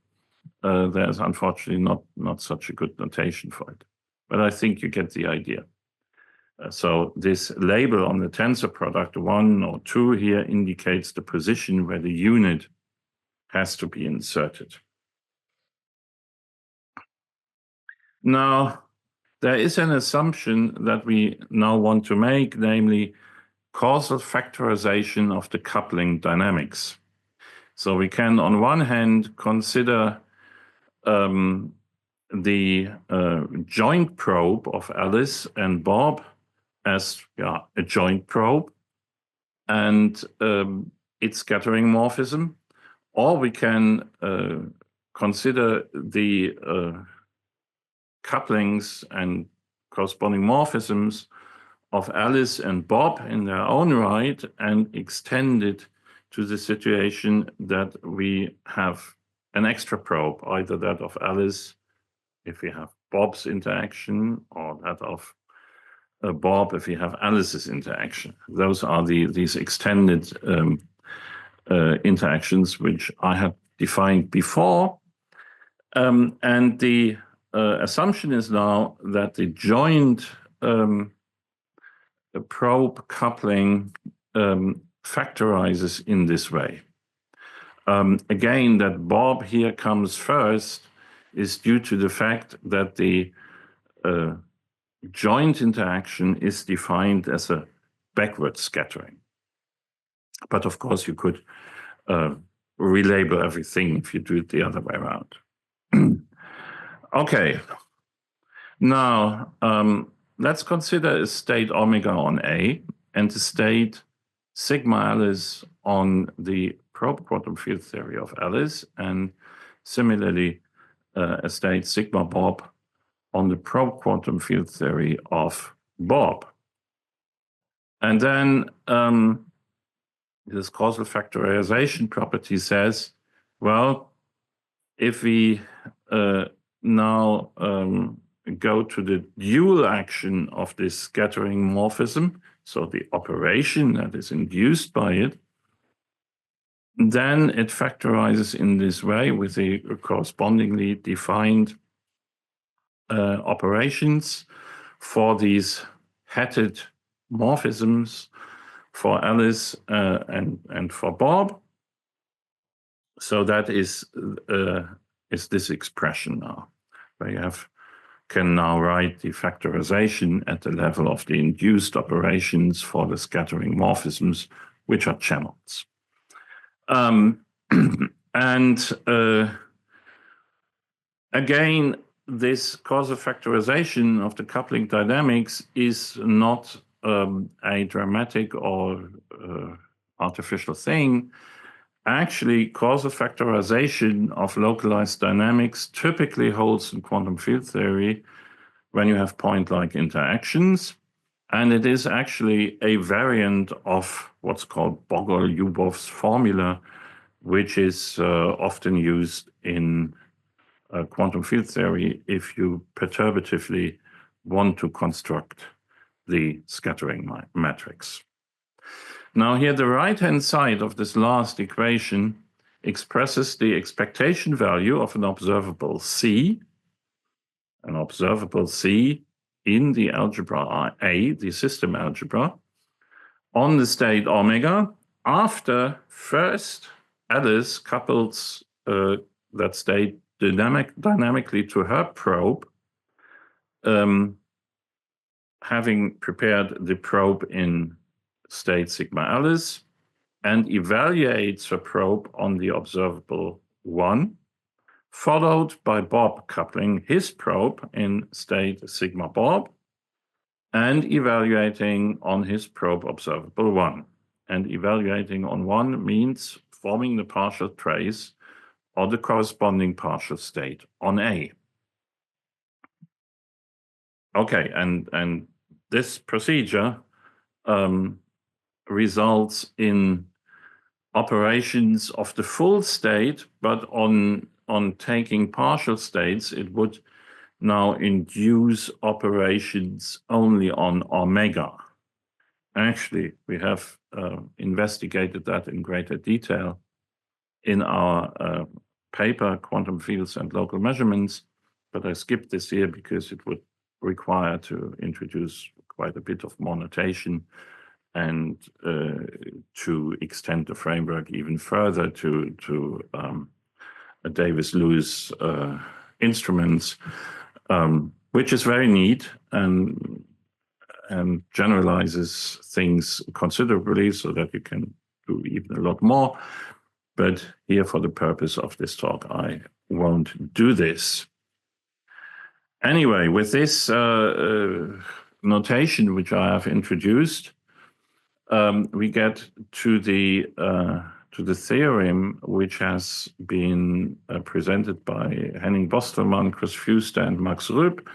There's unfortunately not such a good notation for it, but I think you get the idea. So this label on the tensor product 1 or 2 here indicates the position where the unit has to be inserted. Now, there is an assumption that we now want to make, namely causal factorization of the coupling dynamics. So we can, on one hand, consider the joint probe of Alice and Bob as a joint probe and its scattering morphism, or we can consider the couplings and corresponding morphisms of Alice and Bob in their own right and extend it to the situation that we have an extra probe, either that of Alice if we have Bob's interaction, or that of Bob if we have Alice's interaction. Those are these extended interactions which I had defined before. And the assumption is now that the joint probe coupling factorizes in this way. Again, that Bob here comes first is due to the fact that the joint interaction is defined as a backward scattering. But of course, you could relabel everything if you do it the other way around. Okay, now let's consider a state omega on A and the state sigma Alice on the probe quantum field theory of Alice, and similarly a state sigma Bob on the probe quantum field theory of Bob. And then this causal factorization property says, well, if we now go to the dual action of this scattering morphism, so the operation that is induced by it, then it factorizes in this way with the correspondingly defined operations for these hatted morphisms for Alice and for Bob. So that is this expression now, where you can now write the factorization at the level of the induced operations for the scattering morphisms, which are channels. Again, this causal factorization of the coupling dynamics is not a dramatic or artificial thing. Actually, causal factorization of localized dynamics typically holds in quantum field theory when you have point-like interactions. And it is actually a variant of what's called Bogol-Yubov's formula, which is often used in quantum field theory if you perturbatively want to construct the scattering matrix. Now here the right-hand side of this last equation expresses the expectation value of an observable C in the algebra A, the system algebra, on the state omega after first Alice couples that state dynamically to her probe, having prepared the probe in state sigma Alice, and evaluates her probe on the observable 1, followed by Bob coupling his probe in state sigma Bob, and evaluating on his probe observable 1. And evaluating on 1 means forming the partial trace or the corresponding partial state on A. Okay, and this procedure results in operations of the full state, but on taking partial states, it would now induce operations only on omega. Actually, we have investigated that in greater detail in our paper, Quantum Fields and Local Measurements, but I skipped this here because it would require to introduce quite a bit of more notation and to extend the framework even further to Davis-Lewis instruments, which is very neat and generalizes things considerably so that you can do even a lot more. But here, for the purpose of this talk, I won't do this. Anyway, with this notation which I have introduced, we get to the theorem which has been presented by Henning Bostelmann, Chris Fuster, and Max Rüb,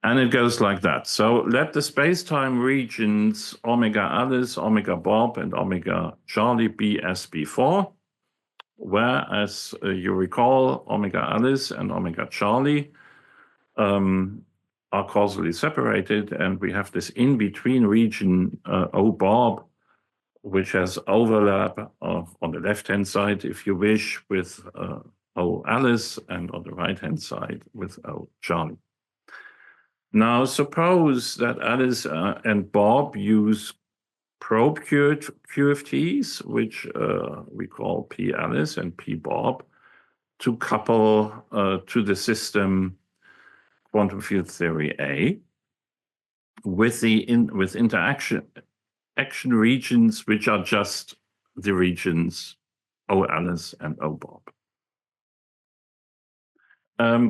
and it goes like that. So let the space-time regions omega Alice, omega Bob, and omega Charlie be as before, where, as you recall, omega Alice and omega Charlie are causally separated, and we have this in-between region O Bob, which has overlap on the left-hand side, if you wish, with O Alice, and on the right-hand side with O Charlie. Now, suppose that Alice and Bob use probe QFTs, which we call P Alice and P Bob, to couple to the system quantum field theory A with interaction regions which are just the regions O Alice and O Bob.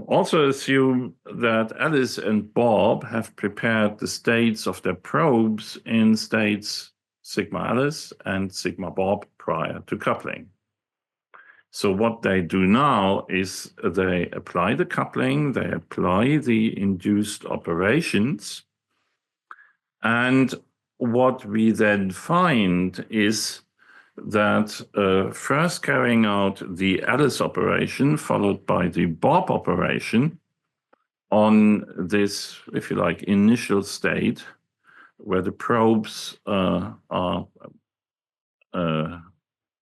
Also assume that Alice and Bob have prepared the states of their probes in states sigma Alice and sigma Bob prior to coupling. So what they do now is they apply the coupling, they apply the induced operations, and what we then find is that first carrying out the Alice operation followed by the Bob operation on this, if you like, initial state where the probes are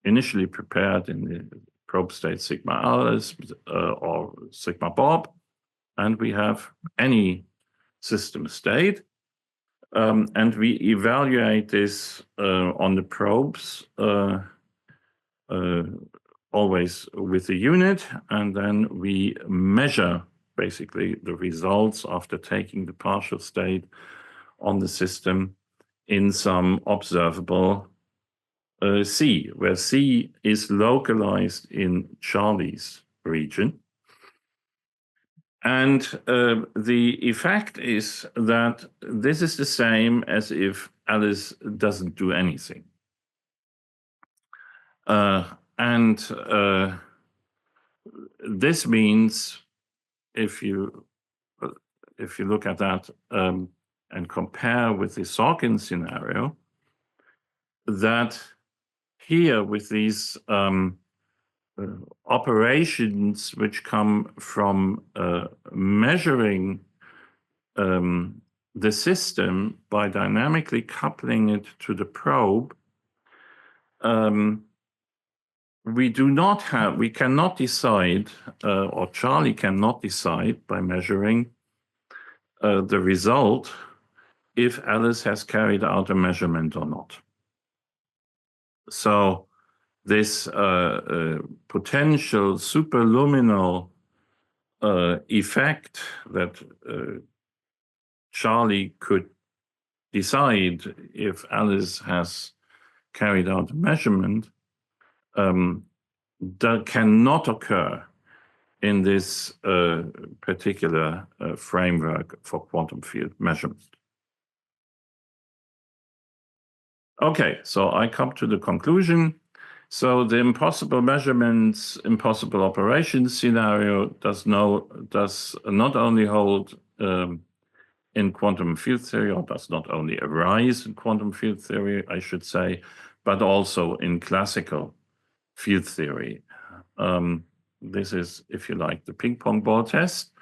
initially prepared in the probe state sigma Alice or sigma Bob, and we have any system state. And we evaluate this on the probes, always with a unit, and then we measure basically the results after taking the partial state on the system in some observable C, where C is localized in Charlie's region. And the effect is that this is the same as if Alice doesn't do anything. This means, if you look at that and compare with the Sorkin scenario, that here with these operations which come from measuring the system by dynamically coupling it to the probe, we cannot decide, or Charlie cannot decide by measuring the result if Alice has carried out a measurement or not. So this potential superluminal effect that Charlie could decide if Alice has carried out a measurement that cannot occur in this particular framework for quantum field measurement. Okay, so I come to the conclusion. So the impossible measurements, impossible operations scenario does not only hold in quantum field theory, or does not only arise in quantum field theory, I should say, but also in classical field theory. This is, if you like, the ping-pong ball test.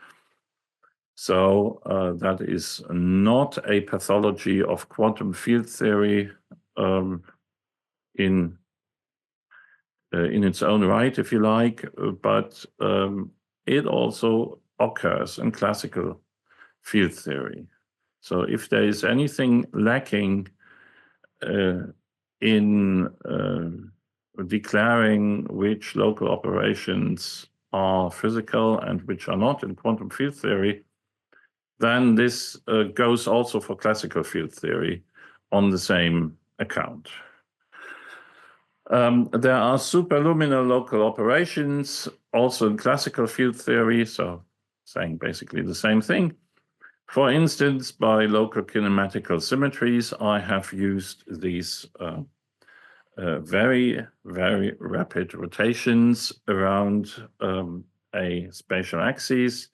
So that is not a pathology of quantum field theory in its own right, if you like, but it also occurs in classical field theory. So if there is anything lacking in declaring which local operations are physical and which are not in quantum field theory, then this goes also for classical field theory on the same account. There are superluminal local operations also in classical field theory, so saying basically the same thing. For instance, by local kinematical symmetries, I have used these very, very rapid rotations around a spatial axis.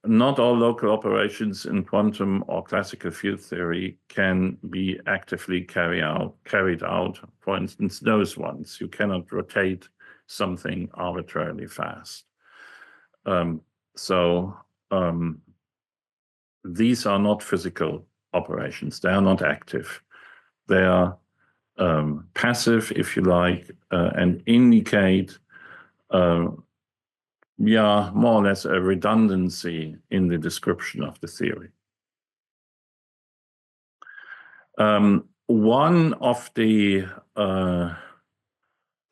Not all local operations in quantum or classical field theory can be actively carried out. For instance, those ones. You cannot rotate something arbitrarily fast. These are not physical operations. They are not active. They are passive, if you like, and indicate more or less a redundancy in the description of the theory. One of the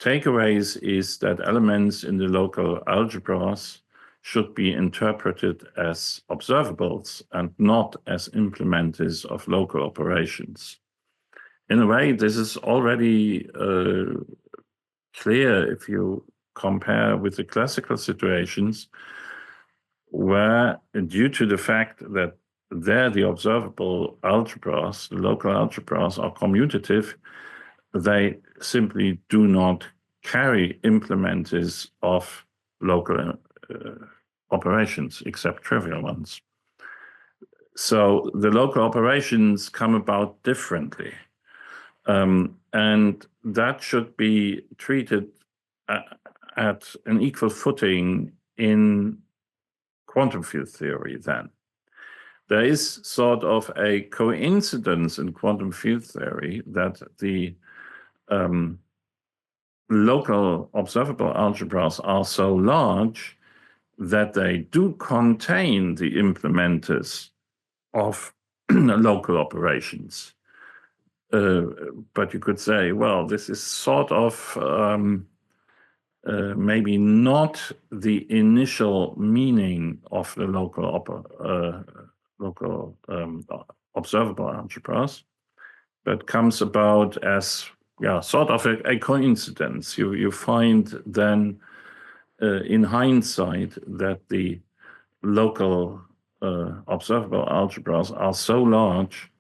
takeaways is that elements in the local algebras should be interpreted as observables and not as implementers of local operations. In a way, this is already clear if you compare with the classical situations where, due to the fact that there the observable algebras, the local algebras, are commutative, they simply do not carry implementers of local operations, except trivial ones. So the local operations come about differently. And that should be treated at an equal footing in quantum field theory then. There is sort of a coincidence in quantum field theory that the local observable algebras are so large that they do contain the implementers of local operations. But you could say, well, this is sort of maybe not the initial meaning of the local observable algebras, but comes about as sort of a coincidence. You find then in hindsight that the local observable algebras are so large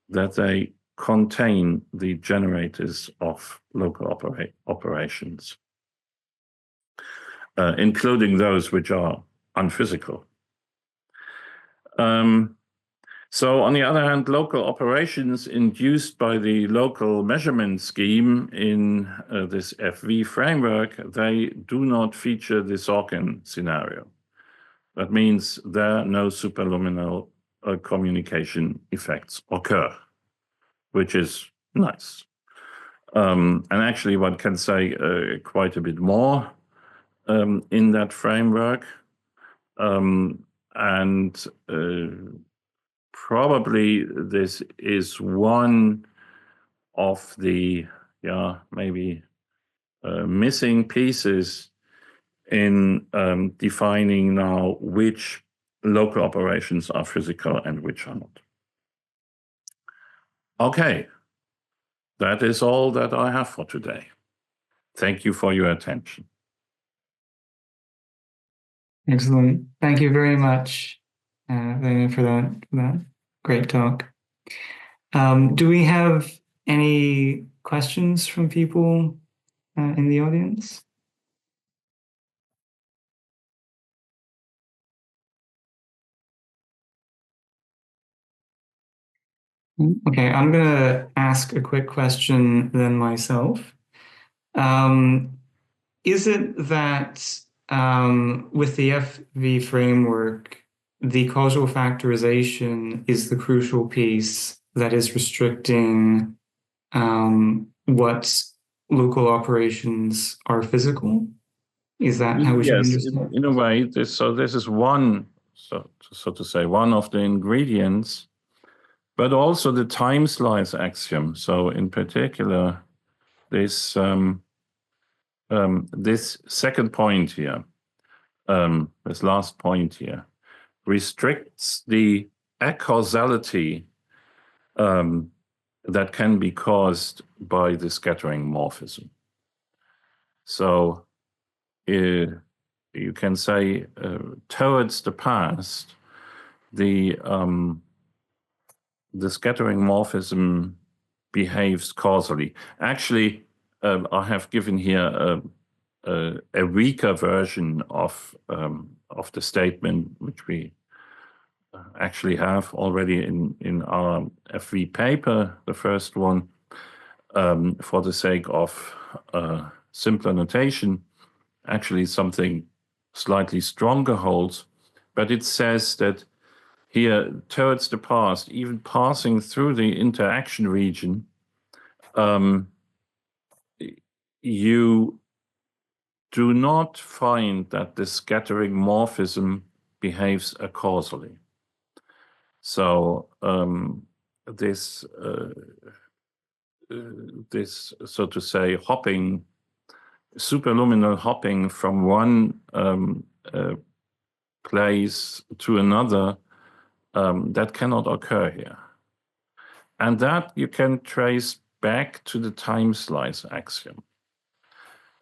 that they contain the generators of local operations, including those which are unphysical. So on the other hand, local operations induced by the local measurement scheme in this FV framework, they do not feature the Sorkin scenario. That means there are no superluminal communication effects occur, which is nice. And actually, one can say quite a bit more in that framework. And probably this is one of the, maybe missing pieces in defining now which local operations are physical and which are not. Okay, that is all that I have for today. Thank you for your attention. Excellent. Thank you very much, Lena, for that great talk. Do we have any questions from people in the audience? Okay, I'm going to ask a quick question then myself. Is it that with the FV framework, the causal factorization is the crucial piece that is restricting what local operations are physical? Is that how we should understand? In a way, this is one, so to say, one of the ingredients, but also the time slice axiom. So in particular, this this second point here, this last point here, restricts the acausality that can be caused by the scattering morphism. So you can say towards the past, the scattering morphism behaves causally. Actually, I have given here a weaker version of the statement, which we actually have already in our FV paper, the first one, for the sake of simpler notation. Actually, something slightly stronger holds, but it says that here, towards the past, even passing through the interaction region, you do not find that the scattering morphism behaves acausally. So this, so to say, hopping, superluminal hopping from one place to another, that cannot occur here. And that you can trace back to the time slice axiom.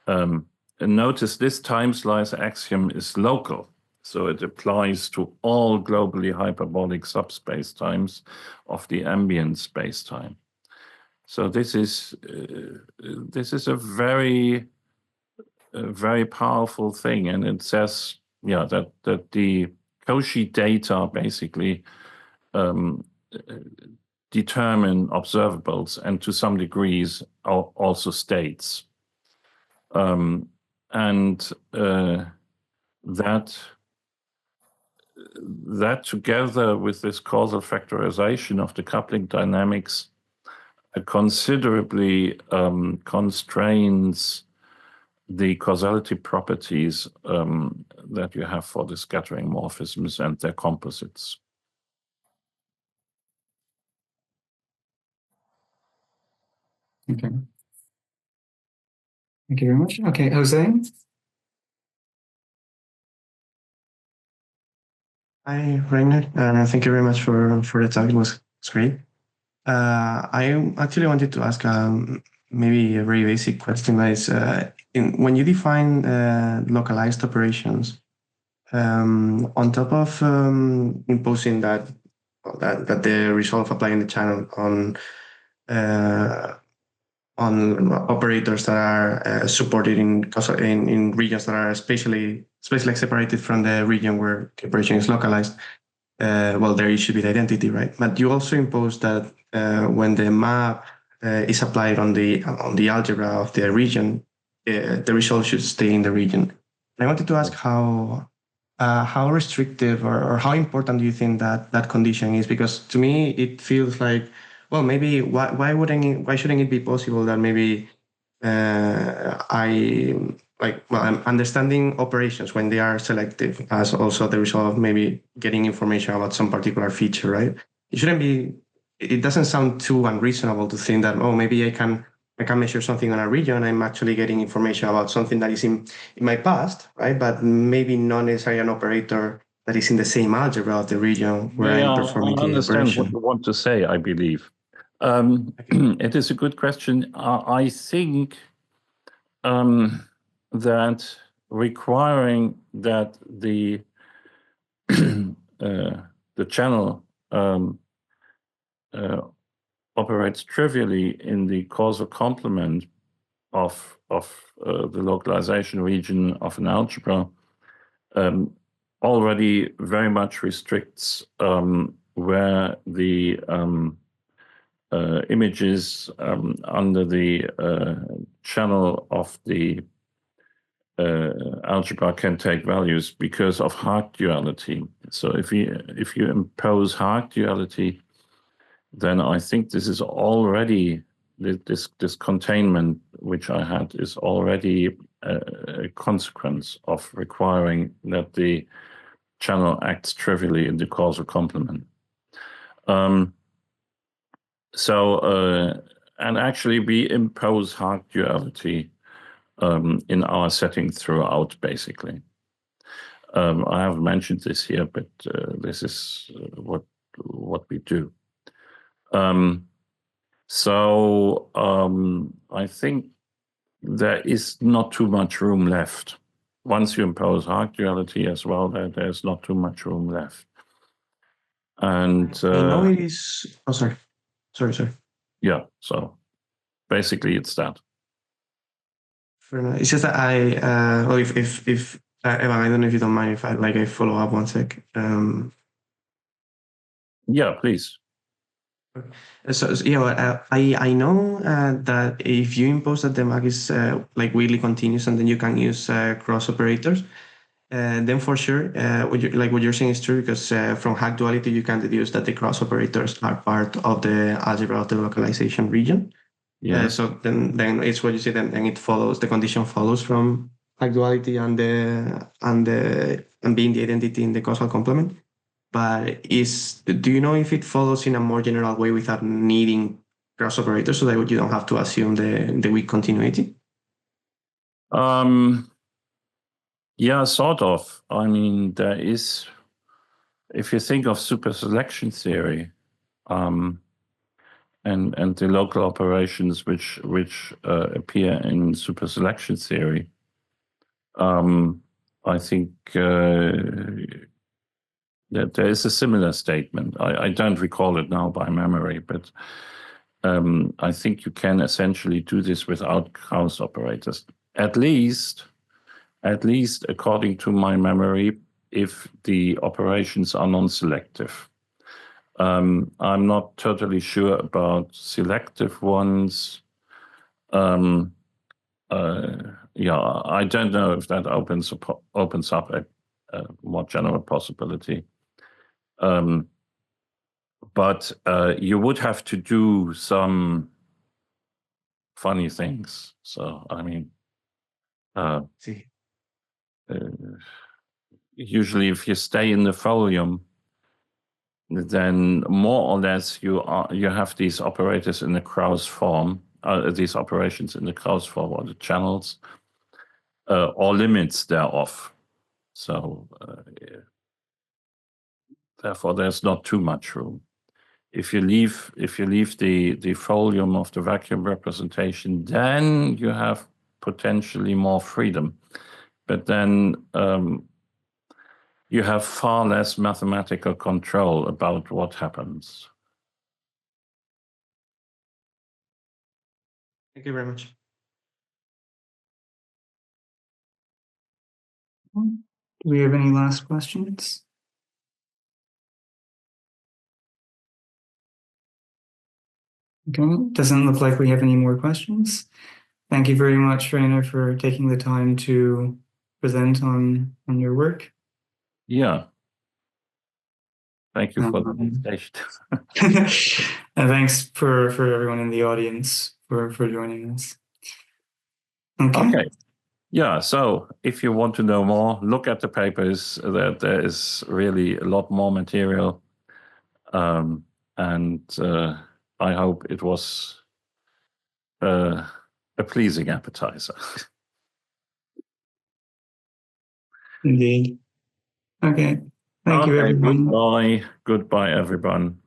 And notice this time slice axiom is local. So it applies to all globally hyperbolic subspacetimes of the ambient spacetime. So this is a very powerful thing, and it says, that the Cauchy data basically determine observables, and to some degrees also states, and that together with this causal factorization of the coupling dynamics considerably constrains the causality properties that you have for the scattering morphisms and their composites. Okay. Thank you very much. Okay, Jose? Hi, Rainer. Thank you very much for the talk. It was great. I actually wanted to ask maybe a very basic question. When you define localized operations, on top of imposing that the result of applying the channel on operators that are supported in regions that are spatially separated from the region where the operation is localized, well, there should be the identity, right? But you also impose that when the map is applied on the algebra of the region, the result should stay in the region. And I wanted to ask how how restrictive or how important do you think that condition is? Because to me, it feels like, well, maybe why shouldn't it be possible that maybe I'm understanding operations when they are selective as also the result of maybe getting information about some particular feature, right? It doesn't sound too unreasonable to think that, oh, maybe I can measure something on a region. I'm actually getting information about something that is in my past, right? But maybe not necessarily an operator that is in the same algebra of the region where I'm performing I the understand what operation. you want to say, I believe. It is a good question. I think that requiring that the channel operates trivially in the causal complement of the localization region of an algebra already very much restricts where the images under the channel of the algebra can take values because of Hart duality. So if you impose Hart duality, then I think this is already this containment which I had is already a consequence of requiring that the channel acts trivially in the causal complement. And actually we impose Hart duality in our setting throughout, basically. I haven't mentioned this here, but this is what we do. I think there is not too much room left. Once you impose Hart duality as well, there's not too much room left. And I know it is. Oh, sorry. Yeah. So basically, it's that. It's just that if Evan, I don't know if you don't mind if I follow up 1 sec. Yeah, please. So yeah, I know that if you impose that the mag is weakly continuous and then you can use cross operators, then for sure what you're saying is true, because from Hart duality you can deduce that the cross operators are part of the algebra of the localization region. Yeah. So then it's what you say. Then it follows, the condition follows from Hart duality and being the identity in the causal complement. But do you know if it follows in a more general way without needing cross operators, so that you don't have to assume the weak continuity? Yeah, sort of. I mean, there is, if you think of superselection theory, and the local operations which appear in superselection theory, I think that there is a similar statement. I don't recall it now by memory, but I think you can essentially do this without cross operators. At least according to my memory, if the operations are non-selective. I'm not totally sure about selective ones. Yeah, I don't know if that opens up a more general possibility. But you would have to do some funny things. So, I mean, usually if you stay in the folium, then more or less you have these operators in the Krauss form, these operations in the Krauss form, or the channels, or limits thereof. So therefore, there's not too much room. If you leave the folium of the vacuum representation, then you have potentially more freedom. But then you have far less mathematical control about what happens. Thank you very much. Do we have any last questions? Okay, doesn't look like we have any more questions. Thank you very much, Rainer, for taking the time to present on your work. Yeah. Thank you for the invitation. And thanks for everyone in the audience for joining us. Okay. Yeah, so if you want to know more, look at the papers. That there is really a lot more material. And I hope it was a pleasing appetizer. Indeed. Okay. Thank you, everyone. Goodbye. Goodbye, everyone.